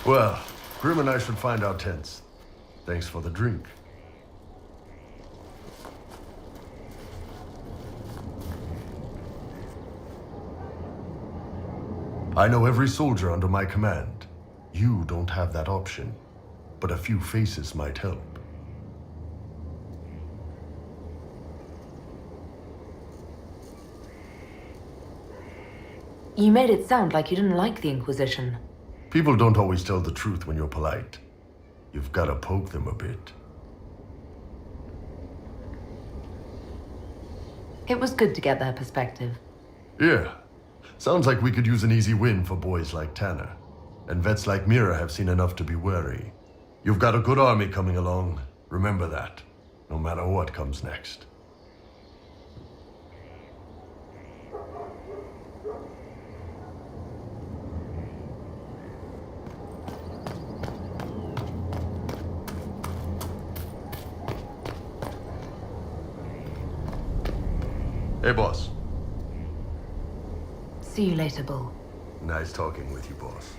Well, Grim and I should find our tents. Thanks for the drink. I know every soldier under my command. You don't have that option, but a few faces might help. You made it sound like you didn't like the Inquisition. People don't always tell the truth when you're polite. You've got to poke them a bit. It was good to get their perspective. Yeah. Sounds like we could use an easy win for boys like Tanner. And vets like Mira have seen enough to be wary. You've got a good army coming along. Remember that, no matter what comes next. Hey, boss. See you later, Bull. Nice talking with you, boss.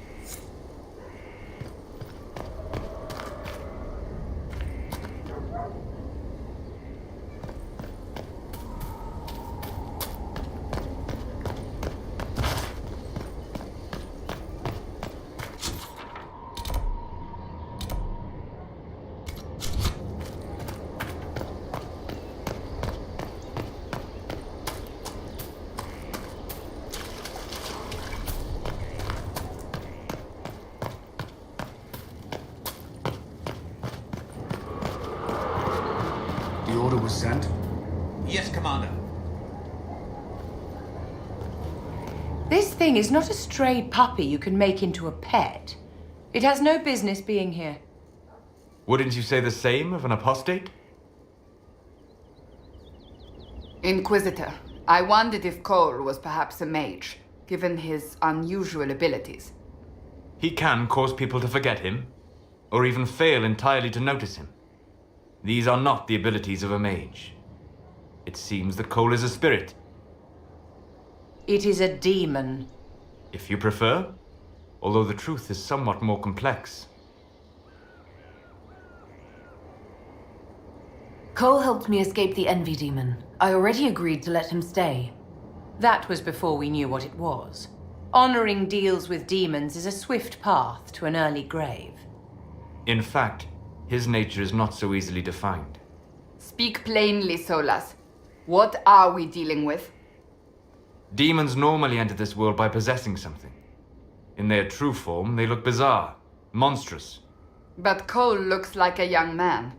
The order was sent? Yes, Commander. This thing is not a stray puppy you can make into a pet. It has no business being here. Wouldn't you say the same of an apostate? Inquisitor, I wondered if Cole was perhaps a mage, given his unusual abilities. He can cause people to forget him, or even fail entirely to notice him. These are not the abilities of a mage. It seems that Cole is a spirit. It is a demon. If you prefer, although the truth is somewhat more complex. Cole helped me escape the Envy Demon. I already agreed to let him stay. That was before we knew what it was. Honoring deals with demons is a swift path to an early grave. In fact, his nature is not so easily defined. Speak plainly, Solas. What are we dealing with? Demons normally enter this world by possessing something. In their true form, they look bizarre, monstrous. But Cole looks like a young man.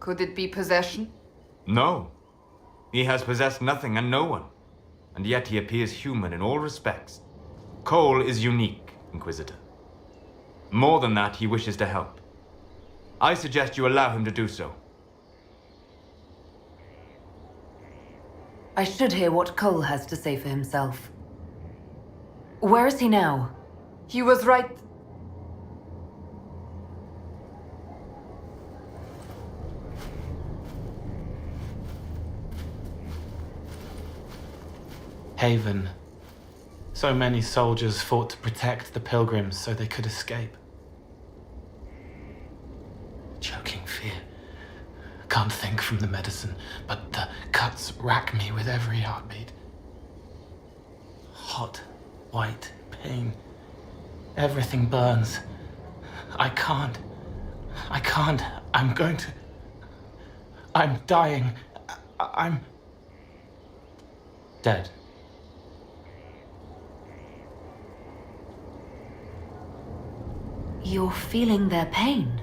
Could it be possession? No. He has possessed nothing and no one. And yet he appears human in all respects. Cole is unique, Inquisitor. More than that, he wishes to help. I suggest you allow him to do so. I should hear what Cole has to say for himself. Where is he now? He was right. Haven. So many soldiers fought to protect the pilgrims so they could escape. Choking fear. Can't think from the medicine, but the cuts rack me with every heartbeat. Hot, white pain. Everything burns. I can't. I'm going to... I'm dying. I'm... dead. You're feeling their pain?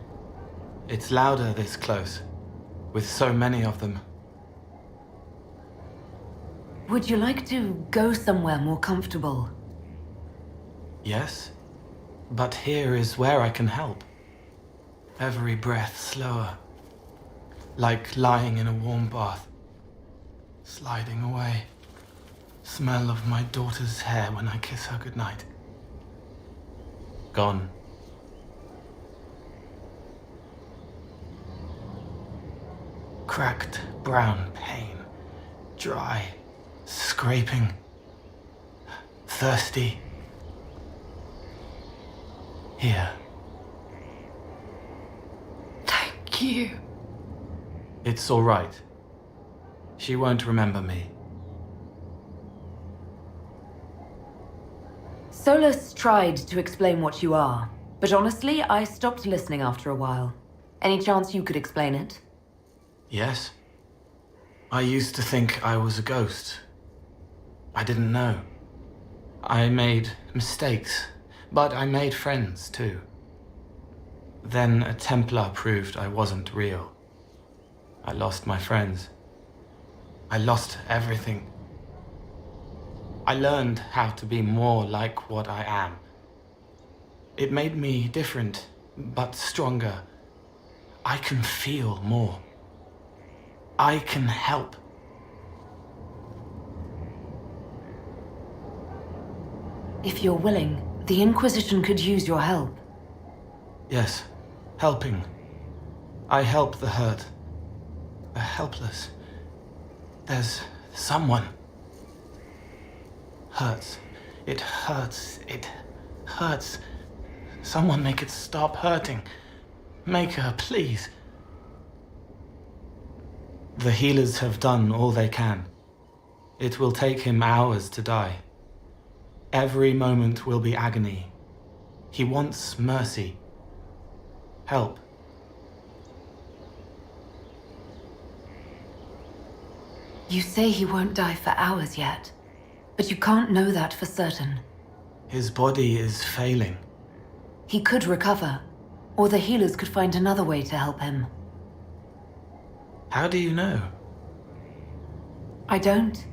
It's louder this close, with so many of them. Would you like to go somewhere more comfortable? Yes, but here is where I can help. Every breath slower, like lying in a warm bath, sliding away. Smell of my daughter's hair when I kiss her goodnight. Gone. cracked brown pain. Dry, scraping, thirsty. Here. Thank you. It's all right. She won't remember me. Solus tried to explain what you are, but honestly, I stopped listening after a while. Any chance you could explain it? Yes. I used to think I was a ghost. I didn't know. I made mistakes, but I made friends too. Then a Templar proved I wasn't real. I lost my friends. I lost everything. I learned how to be more like what I am. It made me different, but stronger. I can feel more. I can help. If you're willing, the Inquisition could use your help. Yes, helping. I help the hurt. The helpless. There's someone. Hurts. It hurts. It hurts. Someone make it stop hurting. Make her, please. The healers have done all they can. It will take him hours to die. Every moment will be agony. He wants mercy. Help. You say he won't die for hours yet, but you can't know that for certain. His body is failing. He could recover, or the healers could find another way to help him. How do you know? I don't,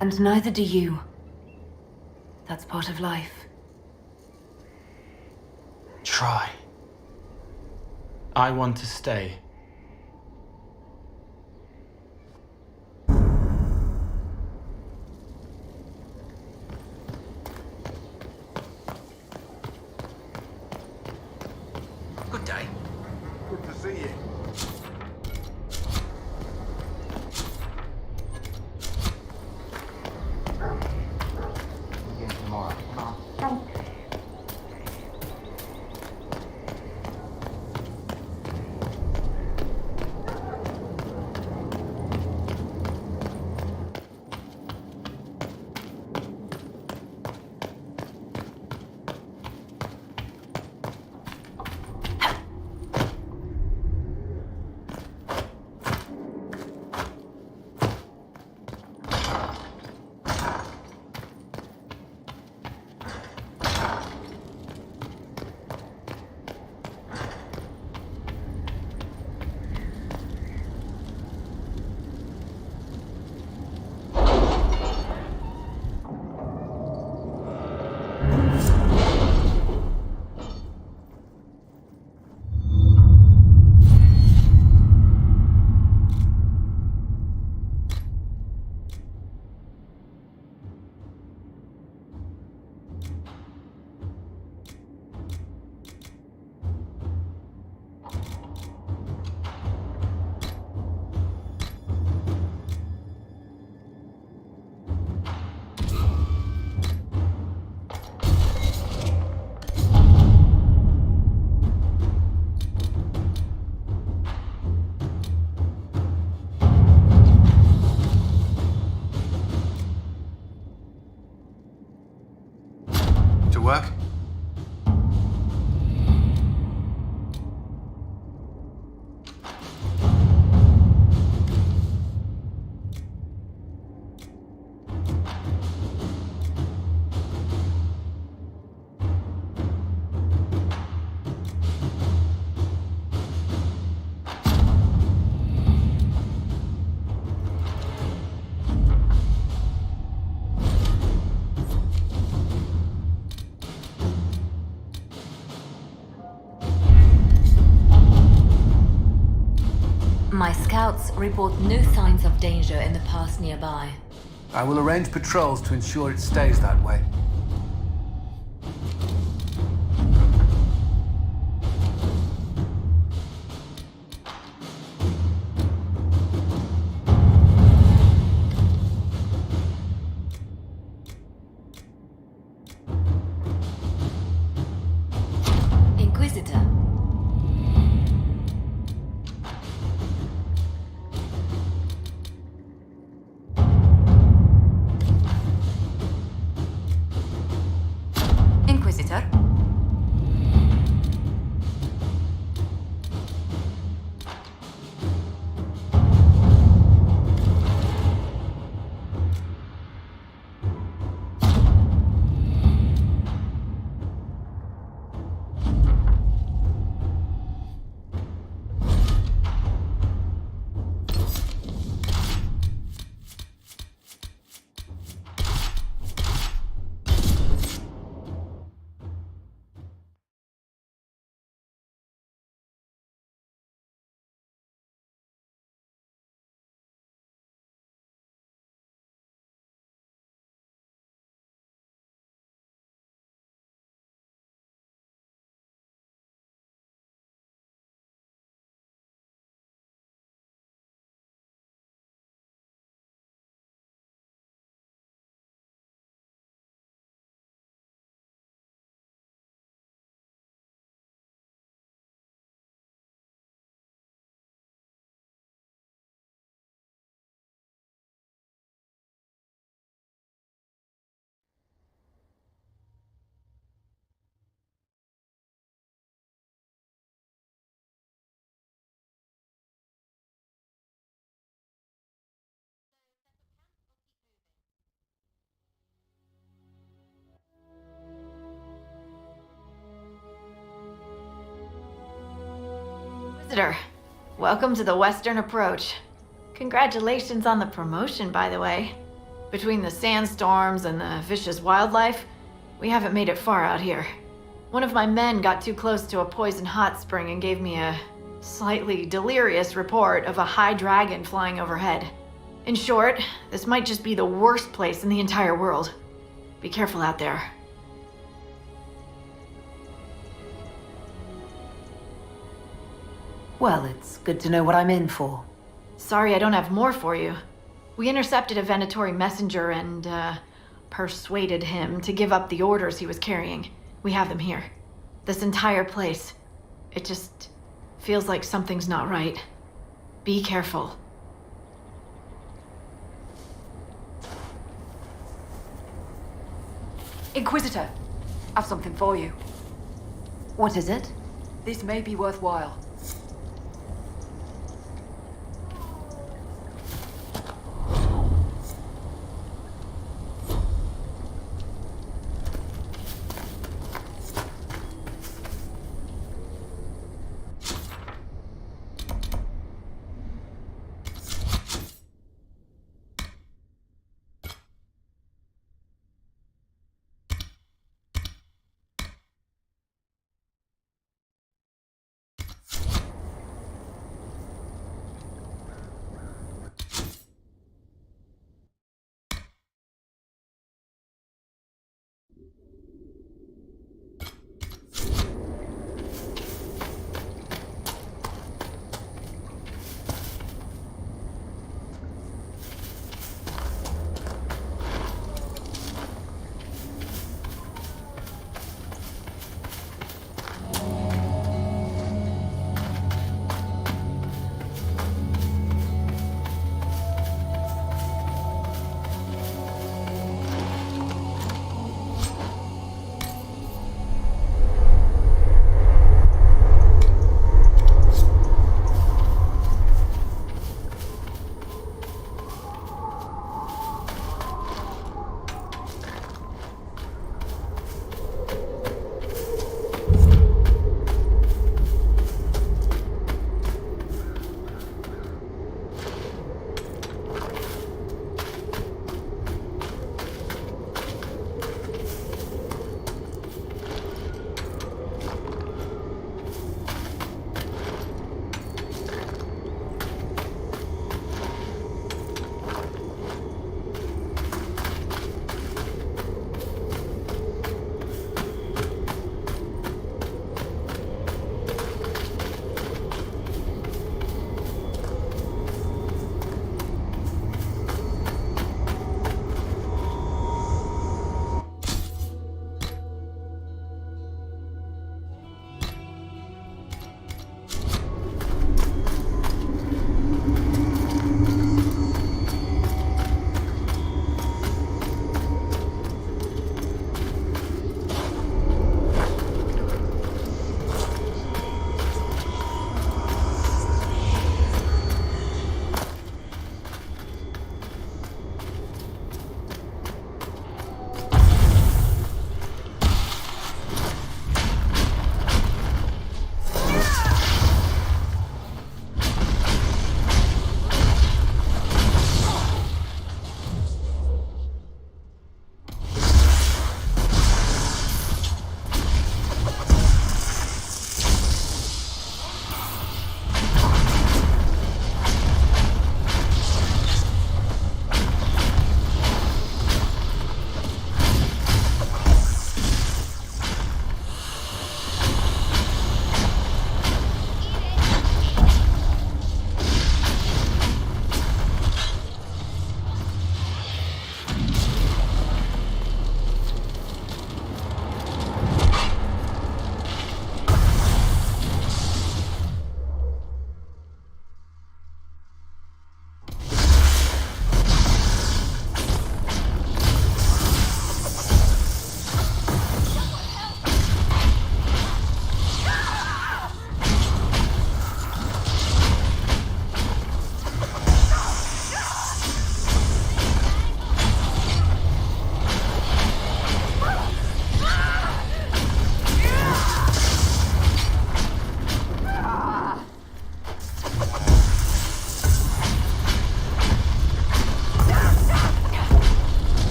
and neither do you. That's part of life. Try. I want to stay. Good day. Good to see you. Again tomorrow. Come on. Work? My scouts report no signs of danger in the pass nearby. I will arrange patrols to ensure it stays that way. visitor. Welcome to the Western Approach. Congratulations on the promotion, by the way. Between the sandstorms and the vicious wildlife, we haven't made it far out here. One of my men got too close to a poison hot spring and gave me a slightly delirious report of a high dragon flying overhead. In short, this might just be the worst place in the entire world. Be careful out there. Well, it's good to know what I'm in for. Sorry I don't have more for you. We intercepted a Venatori messenger and, persuaded him to give up the orders he was carrying. We have them here. This entire place. It just feels like something's not right. Be careful. Inquisitor, I've something for you. What is it? This may be worthwhile.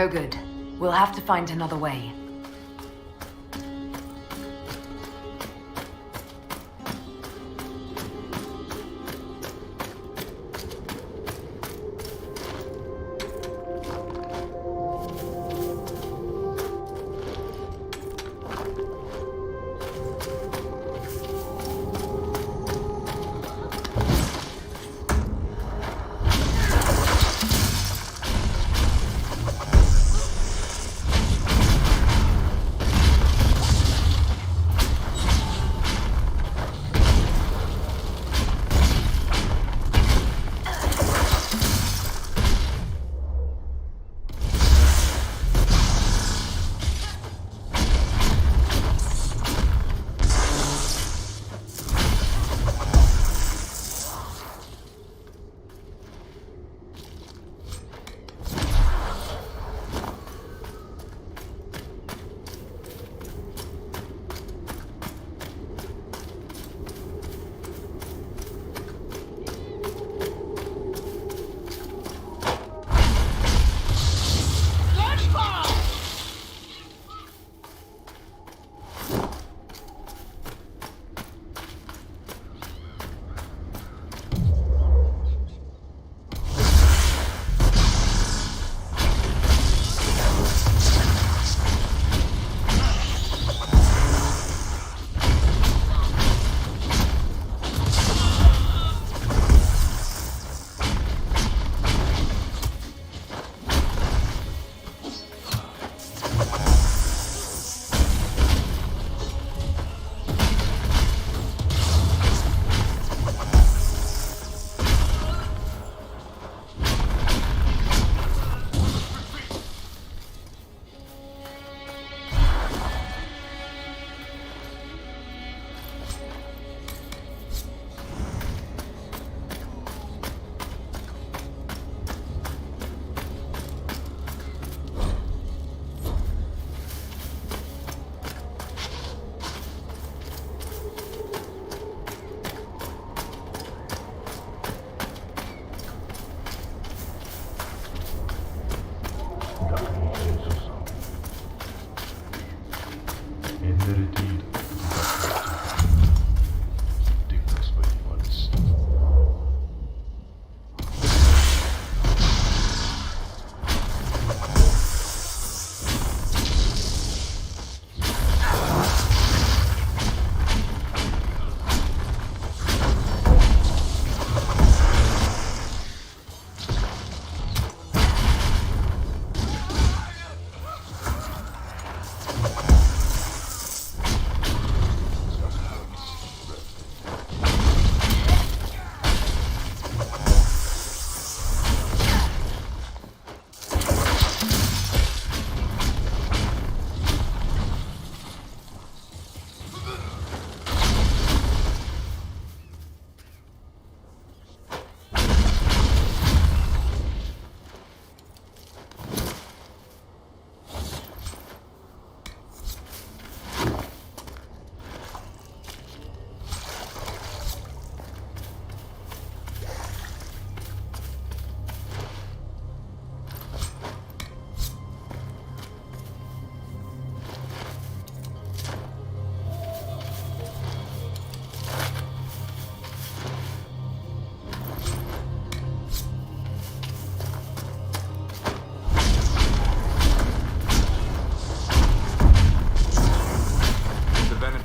No good. We'll have to find another way.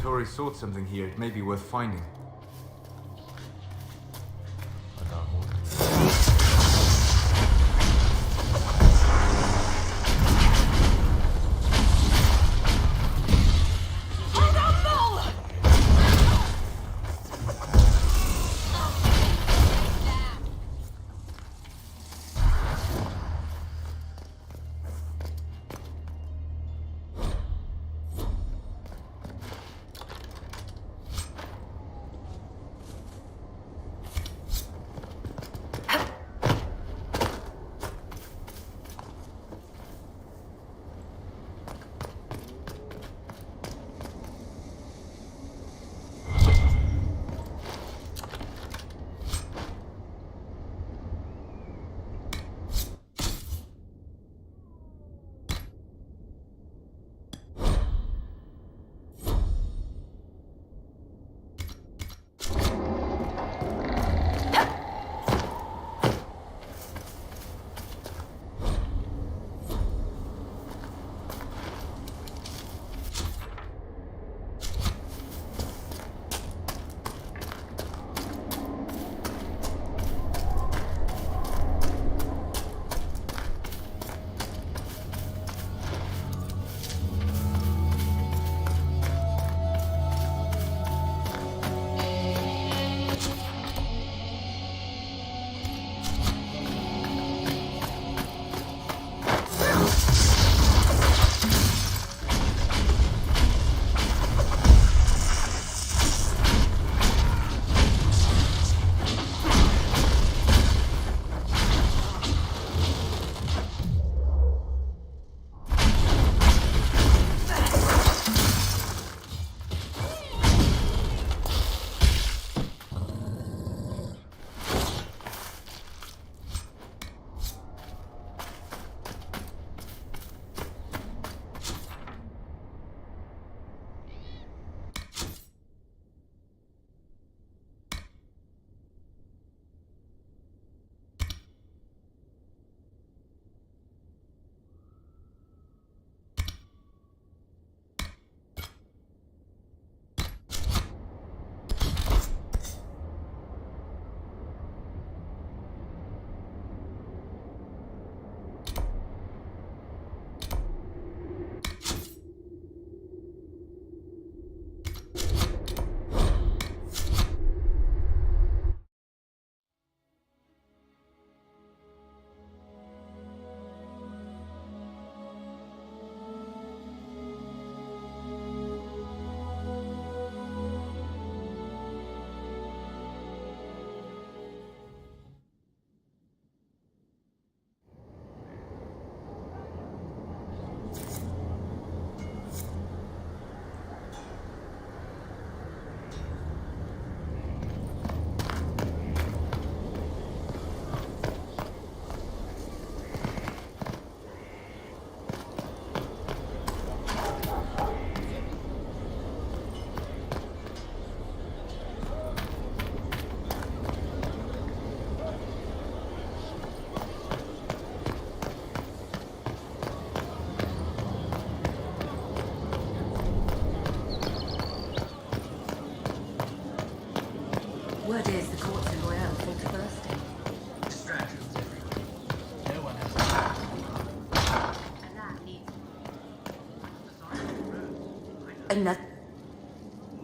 Already sought something here. It may be worth finding.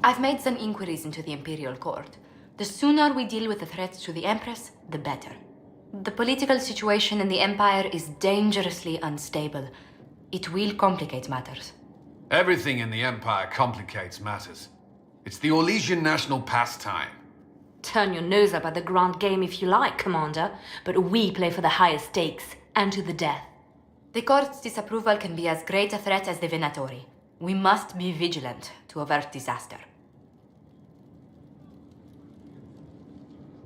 I've made some inquiries into the Imperial Court. The sooner we deal with the threats to the Empress, the better. The political situation in the Empire is dangerously unstable. It will complicate matters. Everything in the Empire complicates matters. It's the Orlesian national pastime. Turn your nose up at the grand game if you like, Commander, but we play for the highest stakes, and to the death. The Court's disapproval can be as great a threat as the Venatori. We must be vigilant to avert disaster.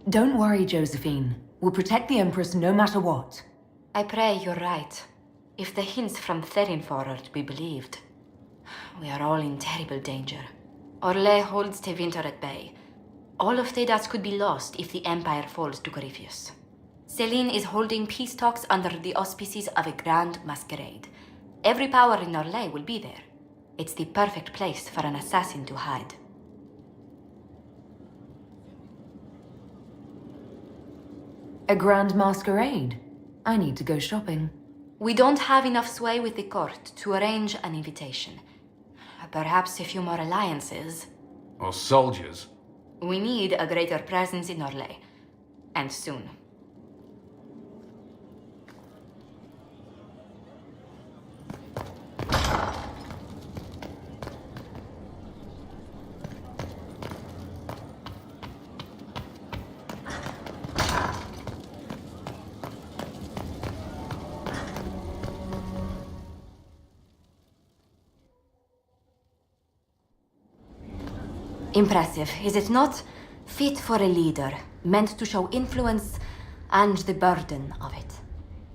Don't worry, Josephine. We'll protect the Empress no matter what. I pray you're right. If the hints from Therinfor are to be believed, we are all in terrible danger. Orlais holds Tevinter at bay. All of Thedas could be lost if the Empire falls to Corypheus. Celine is holding peace talks under the auspices of a grand masquerade. Every power in Orlais will be there. It's the perfect place for an assassin to hide. A grand masquerade? I need to go shopping. We don't have enough sway with the court to arrange an invitation. Perhaps a few more alliances. Or soldiers. We need a greater presence in Orlais. And soon. Impressive, is it not? Fit for a leader, meant to show influence and the burden of it.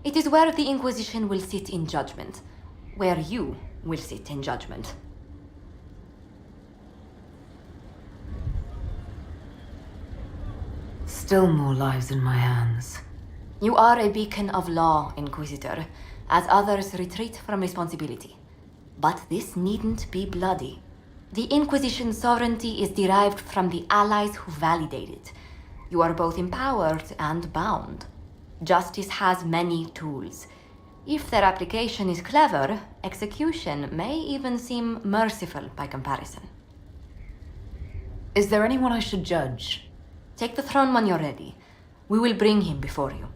It is where the Inquisition will sit in judgment, where you will sit in judgment. Still more lives in my hands. You are a beacon of law, Inquisitor, as others retreat from responsibility. But this needn't be bloody. The Inquisition's sovereignty is derived from the allies who validate it. You are both empowered and bound. Justice has many tools. If their application is clever, execution may even seem merciful by comparison. Is there anyone I should judge? Take the throne when you're ready. We will bring him before you.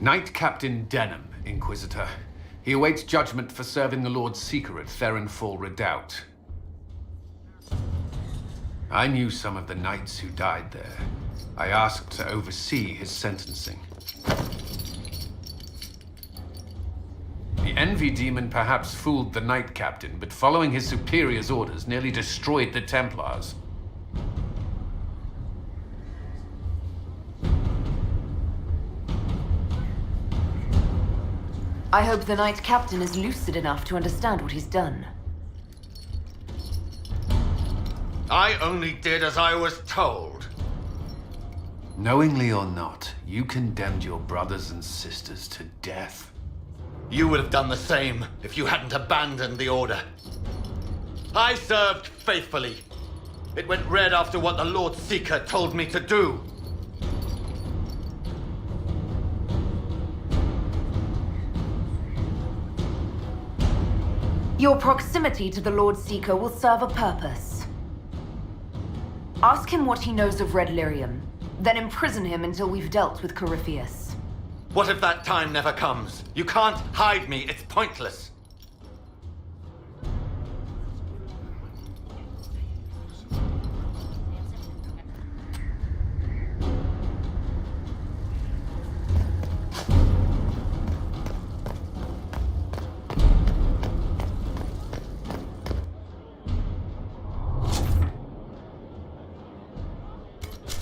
Knight Captain Denham, Inquisitor. He awaits judgment for serving the Lord Seeker at Therinfall Redoubt. I knew some of the knights who died there. I asked to oversee his sentencing. The Envy Demon perhaps fooled the Knight Captain, but following his superior's orders nearly destroyed the Templars. I hope the Knight Captain is lucid enough to understand what he's done. I only did as I was told. Knowingly or not, you condemned your brothers and sisters to death. You would have done the same if you hadn't abandoned the Order. I served faithfully. It went red after what the Lord Seeker told me to do. Your proximity to the Lord Seeker will serve a purpose. Ask him what he knows of Red Lyrium, then imprison him until we've dealt with Corypheus. What if that time never comes? You can't hide me, it's pointless.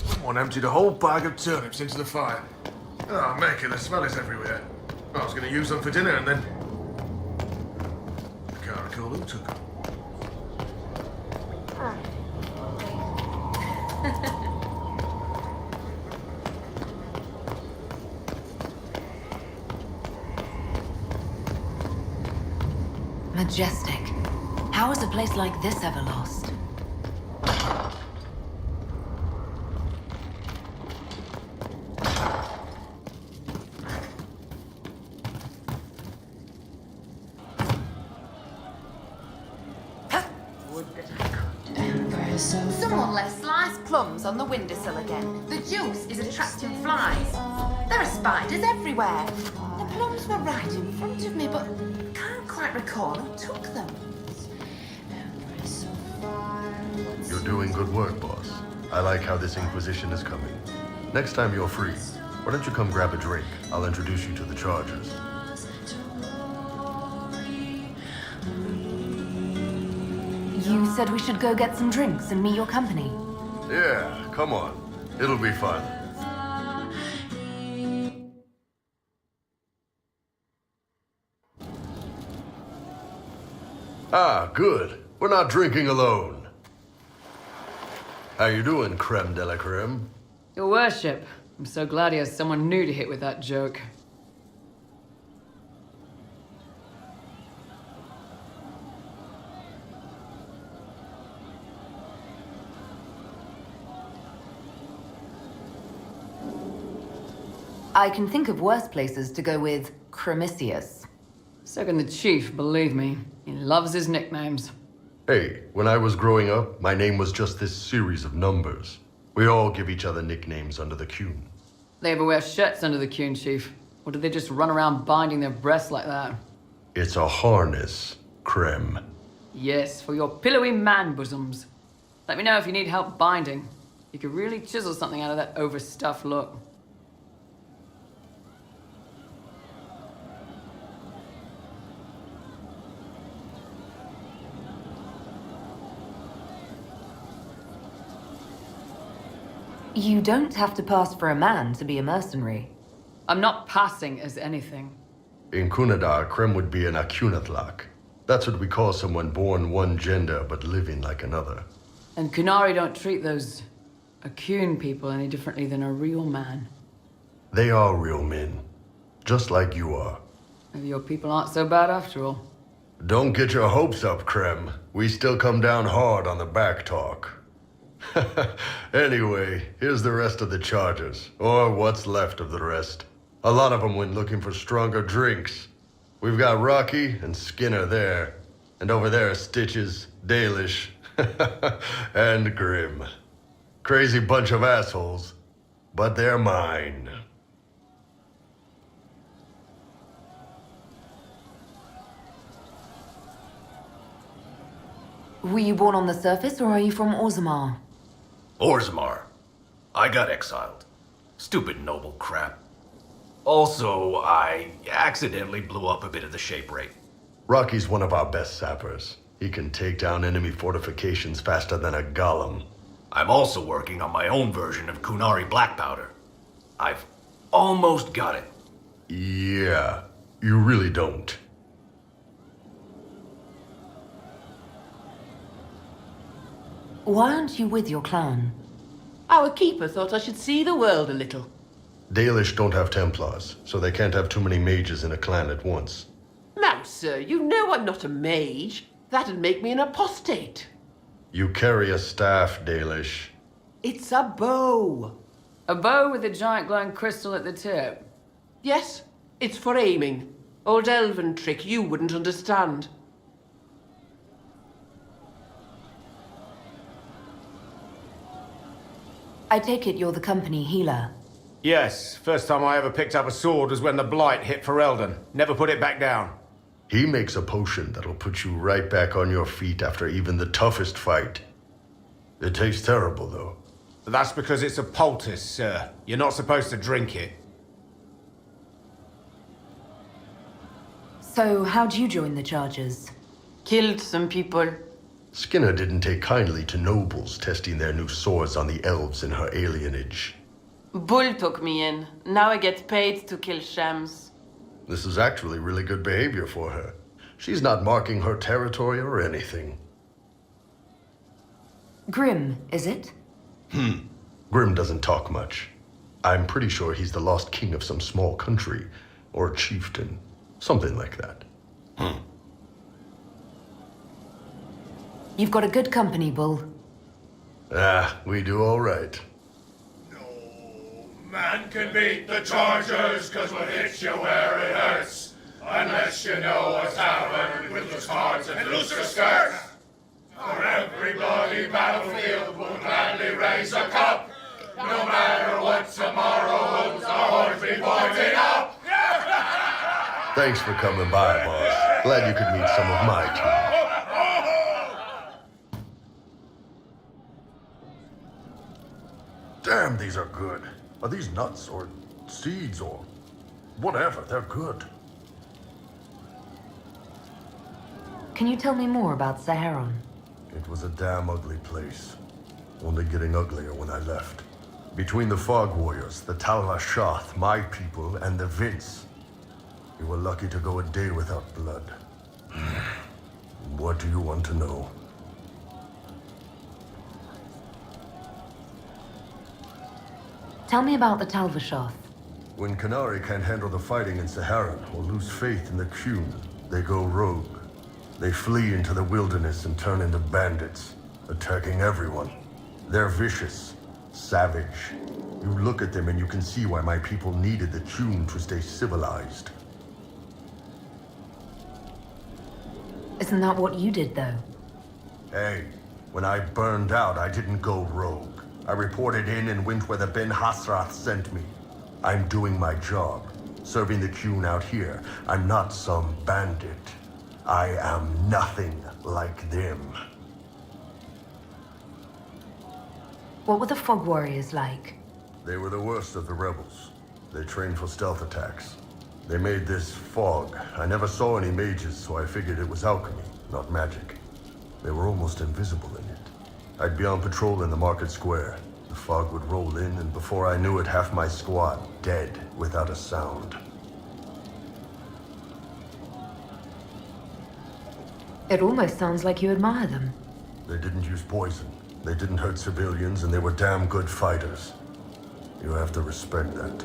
Someone emptied a whole bag of turnips into the fire. Oh, making the smell is everywhere. I was going to use them for dinner and then... I can't recall who took them. Majestic. How is a place like this ever lost? Someone left sliced plums on the windowsill again. The juice is attracting flies. There are spiders everywhere. The plums were right in front of me, but can't quite recall who took them. You're doing good work, boss. I like how this Inquisition is coming. Next time you're free, why don't you come grab a drink? I'll introduce you to the Chargers. You said we should go get some drinks and meet your company. Yeah, come on. It'll be fun. Ah, good. We're not drinking alone. How you doing, creme de la creme? Your worship, I'm so glad he has someone new to hit with that joke. I can think of worse places to go with Cremisius. So can the chief, believe me. He loves his nicknames. Hey, when I was growing up, my name was just this series of numbers. We all give each other nicknames under the Qun. They ever wear shirts under the Qun, chief? Or do they just run around binding their breasts like that? It's a harness, creme. Yes, for your pillowy man bosoms. Let me know if you need help binding. You could really chisel something out of that overstuffed look. You don't have to pass for a man to be a mercenary. I'm not passing as anything. In Kunadar, creme would be an Akunatlak. That's what we call someone born one gender but living like another. And Kunari don't treat those Akun people any differently than a real man. They are real men, just like you are. Maybe your people aren't so bad after all. Don't get your hopes up, creme. We still come down hard on the back talk. Anyway, here's the rest of the Chargers, or what's left of the rest. A lot of them went looking for stronger drinks. We've got Rocky and Skinner there, and over there Stitches, Dalish, and Grim. Crazy bunch of assholes, but they're mine. Were you born on the surface, or are you from Orzammar? Orzammar. I got exiled. Stupid noble crap. Also, I accidentally blew up a bit of the shape rate. Rocky's one of our best sappers. He can take down enemy fortifications faster than a golem. I'm also working on my own version of Kunari black powder. I've almost got it. Yeah, you really don't. Why aren't you with your clan? Our keeper thought I should see the world a little. Dalish don't have Templars, so they can't have too many mages in a clan at once. Now, sir, you know I'm not a mage. That'd make me an apostate. You carry a staff, Dalish. It's a bow. A bow with a giant glowing crystal at the tip? Yes, it's for aiming. Old elven trick you wouldn't understand. I take it you're the company healer. Yes, first time I ever picked up a sword was when the Blight hit Ferelden. Never put it back down. He makes a potion that'll put you right back on your feet after even the toughest fight. It tastes terrible, though. That's because it's a poultice, sir. You're not supposed to drink it. So, how'd you join the Chargers? Killed some people. Skinner didn't take kindly to nobles testing their new swords on the elves in her alienage. Bull took me in. Now I get paid to kill shams. This is actually really good behavior for her. She's not marking her territory or anything. Grim, is it? Grim doesn't talk much. I'm pretty sure he's the lost king of some small country, or chieftain. Something like that. You've got a good company, Bull. We do all right. Man can beat the Chargers, cause we'll hit you where it hurts. Unless you know a tavern with loose cards and looser skirts. Forever Every bloody battlefield will gladly raise a cup. No matter what tomorrow holds, our horns be pointing up. Thanks for coming by, boss. Glad you could meet some of my team. Damn, these are good. Are these nuts or seeds or whatever? They're good. Can you tell me more about Saharon? It was a damn ugly place. Only getting uglier when I left. Between the Fog Warriors, the Tal-Rashath, my people, and the Vince, we were lucky to go a day without blood. What do you want to know? Tell me about the Tal-Rashath. When Canary can't handle the fighting in Saharan or lose faith in the Qun, they go rogue. They flee into the wilderness and turn into bandits, attacking everyone. They're vicious, savage. You look at them and you can see why my people needed the Qun to stay civilized. Isn't that what you did, though? Hey, when I burned out, I didn't go rogue. I reported in and went where the Ben Hasrath sent me. I'm doing my job, serving the Qun out here. I'm not some bandit. I am nothing like them. What were the Fog Warriors like? They were the worst of the rebels. They trained for stealth attacks. They made this fog. I never saw any mages, so I figured it was alchemy, not magic. They were almost invisible in it. I'd be on patrol in the market square. The fog would roll in, and before I knew it, half my squad dead without a sound. It almost sounds like you admire them. They didn't use poison. They didn't hurt civilians, and they were damn good fighters. You have to respect that.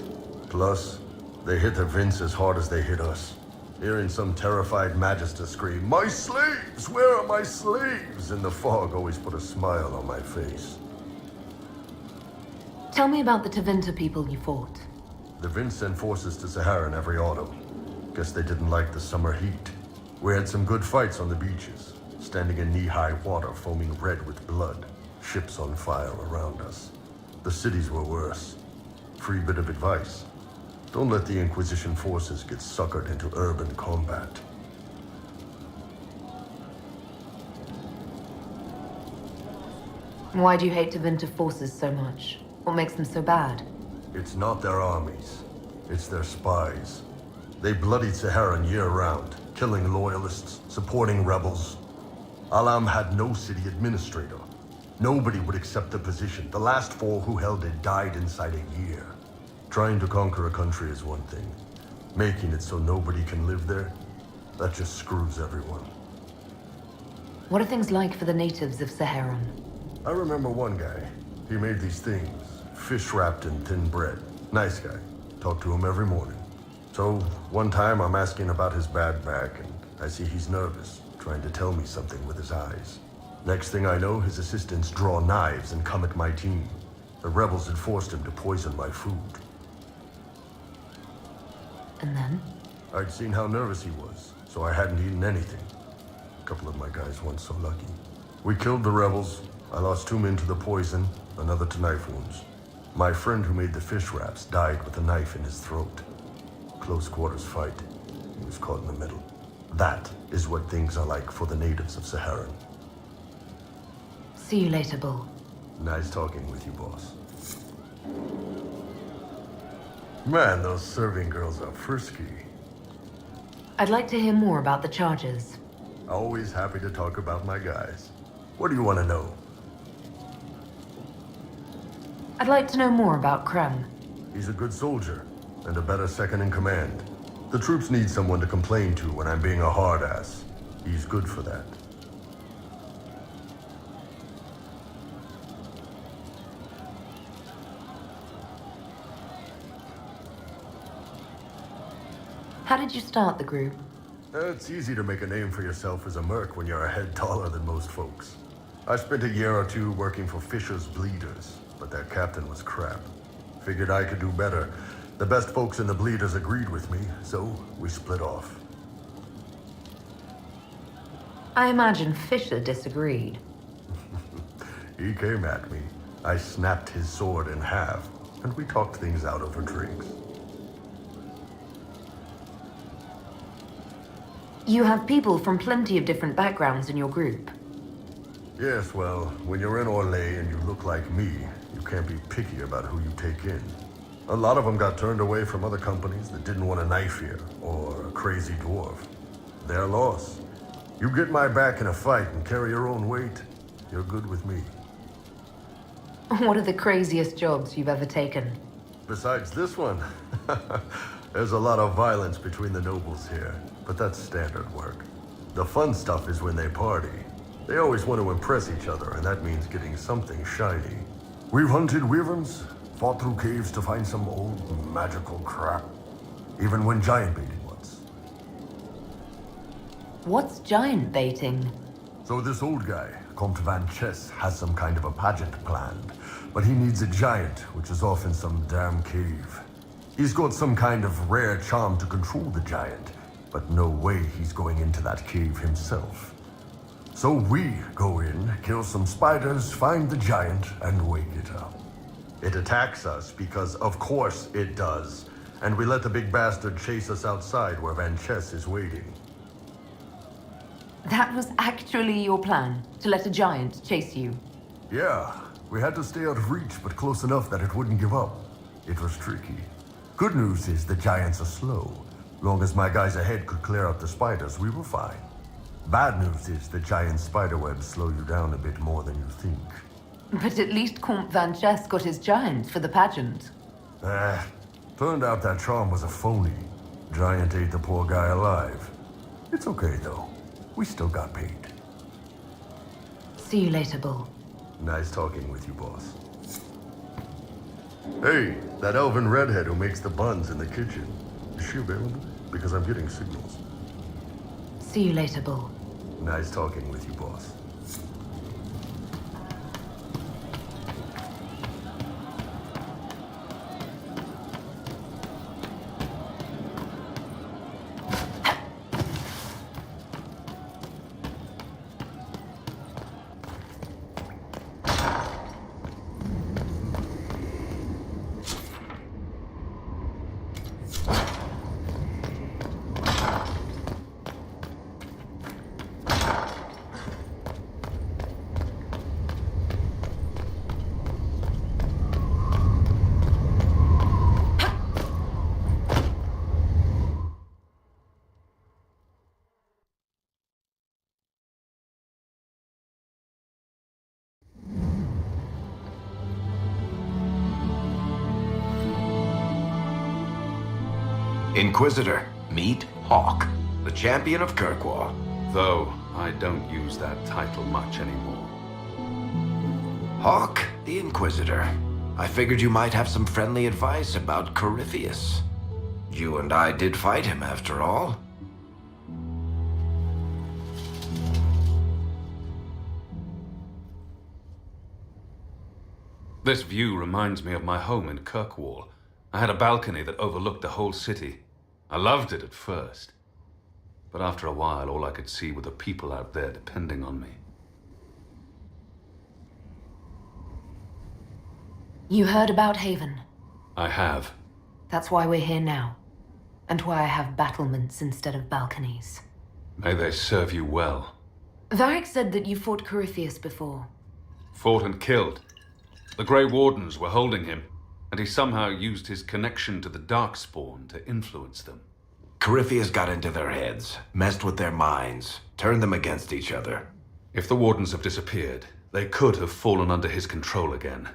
Plus, they hit the Vince as hard as they hit us. Hearing some terrified Magister scream, "My slaves! Where are my slaves?" in the fog always put a smile on my face. Tell me about the Tevinter people you fought. The Vince sent forces to Saharan every autumn. Guess they didn't like the summer heat. We had some good fights on the beaches, standing in knee-high water foaming red with blood, ships on fire around us. The cities were worse. Free bit of advice. Don't let the Inquisition forces get suckered into urban combat. Why do you hate Tevinter forces so much? What makes them so bad? It's not their armies. It's their spies. They bloodied Saharan year-round, killing loyalists, supporting rebels. Alam had no city administrator. Nobody would accept the position. The last 4 who held it died inside a year. Trying to conquer a country is one thing. Making it so nobody can live there, that just screws everyone. What are things like for the natives of Saharan? I remember one guy. He made these things, fish wrapped in thin bread. Nice guy. Talk to him every morning. So, one time I'm asking about his bad back, and I see he's nervous, trying to tell me something with his eyes. Next thing I know, his assistants draw knives and come at my team. The rebels had forced him to poison my food. And then? I'd seen how nervous he was, so I hadn't eaten anything. A couple of my guys weren't so lucky. We killed the rebels. I lost 2 men to the poison, another to knife wounds. My friend who made the fish wraps died with a knife in his throat. Close quarters fight. He was caught in the middle. That is what things are like for the natives of Saharan. See you later, Bull. Nice talking with you, boss. Man, those serving girls are frisky. I'd like to hear more about the charges. Always happy to talk about my guys. What do you want to know? I'd like to know more about Krem. He's a good soldier, and a better second-in-command. The troops need someone to complain to when I'm being a hard-ass. He's good for that. How did you start the group? It's easy to make a name for yourself as a merc when you're a head taller than most folks. I spent a year or 2 working for Fisher's Bleeders, but their captain was crap. Figured I could do better. The best folks in the Bleeders agreed with me, so we split off. I imagine Fisher disagreed. He came at me. I snapped his sword in half, and we talked things out over drinks. You have people from plenty of different backgrounds in your group. Yes, well, when you're in Orlais and you look like me, you can't be picky about who you take in. A lot of them got turned away from other companies that didn't want a knife here, or a crazy dwarf. Their loss. You get my back in a fight and carry your own weight, you're good with me. What are the craziest jobs you've ever taken? Besides this one, there's a lot of violence between the nobles here, but that's standard work. The fun stuff is when they party. They always want to impress each other, and that means getting something shiny. We've hunted wyverns, fought through caves to find some old magical crap. Even went giant baiting once. What's giant baiting? So this old guy, Comte Van Chess, has some kind of a pageant planned, but he needs a giant, which is off in some damn cave. He's got some kind of rare charm to control the giant, but no way he's going into that cave himself. So we go in, kill some spiders, find the giant, and wake it up. It attacks us because, of course, it does. And we let the big bastard chase us outside where Van Chess is waiting. That was actually your plan, to let a giant chase you. Yeah, we had to stay out of reach, but close enough that it wouldn't give up. It was tricky. Good news is the giants are slow. Long as my guys ahead could clear out the spiders, we were fine. Bad news is the giant spiderwebs slow you down a bit more than you think. But at least Comte Van Chess got his giant for the pageant. Turned out that charm was a phony. Giant ate the poor guy alive. It's okay, though. We still got paid. See you later, Bull. Nice talking with you, boss. Hey, that elven redhead who makes the buns in the kitchen. Is she available? Because I'm getting signals. See you later, Bull. Nice talking with you, boss. Inquisitor, meet Hawk, the champion of Kirkwall. Though I don't use that title much anymore. Hawk, the Inquisitor. I figured you might have some friendly advice about Corypheus. You and I did fight him, after all. This view reminds me of my home in Kirkwall. I had a balcony that overlooked the whole city. I loved it at first. But after a while, all I could see were the people out there depending on me. You heard about Haven? I have. That's why we're here now. And why I have battlements instead of balconies. May they serve you well. Varric said that you fought Corypheus before. Fought and killed. The Grey Wardens were holding him, and he somehow used his connection to the Darkspawn to influence them. Corypheus got into their heads, messed with their minds, turned them against each other. If the Wardens have disappeared, they could have fallen under his control again.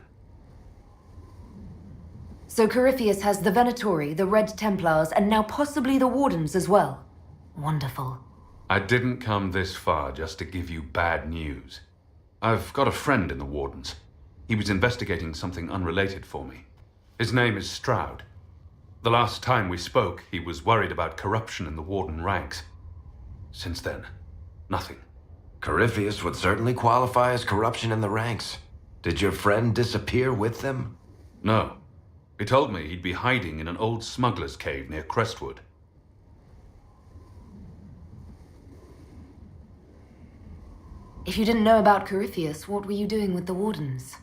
So Corypheus has the Venatori, the Red Templars, and now possibly the Wardens as well. Wonderful. I didn't come this far just to give you bad news. I've got a friend in the Wardens. He was investigating something unrelated for me. His name is Stroud. The last time we spoke, he was worried about corruption in the Warden ranks. Since then, nothing. Corypheus would certainly qualify as corruption in the ranks. Did your friend disappear with them? No. He told me he'd be hiding in an old smuggler's cave near Crestwood. If you didn't know about Corypheus, what were you doing with the Wardens?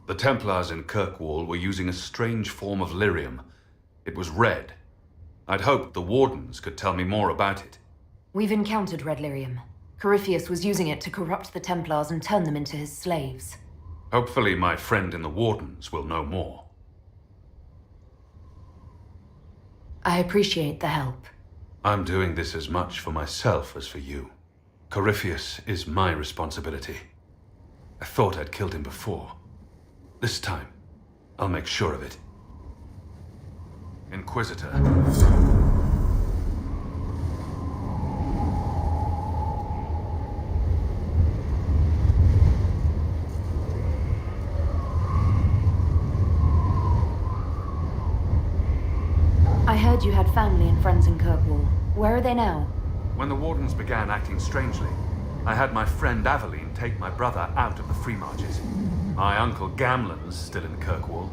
The Templars in Kirkwall were using a strange form of lyrium. It was red. I'd hoped the Wardens could tell me more about it. We've encountered red lyrium. Corypheus was using it to corrupt the Templars and turn them into his slaves. Hopefully my friend in the Wardens will know more. I appreciate the help. I'm doing this as much for myself as for you. Corypheus is my responsibility. I thought I'd killed him before. This time, I'll make sure of it. Inquisitor. I heard you had family and friends in Kirkwall. Where are they now? When the Wardens began acting strangely, I had my friend Aveline take my brother out of the Free Marches. My uncle Gamlen's still in Kirkwall,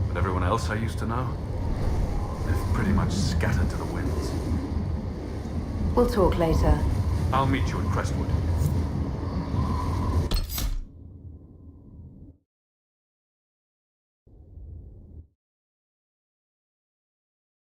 but everyone else I used to know, they've pretty much scattered to the winds. We'll talk later. I'll meet you at Crestwood.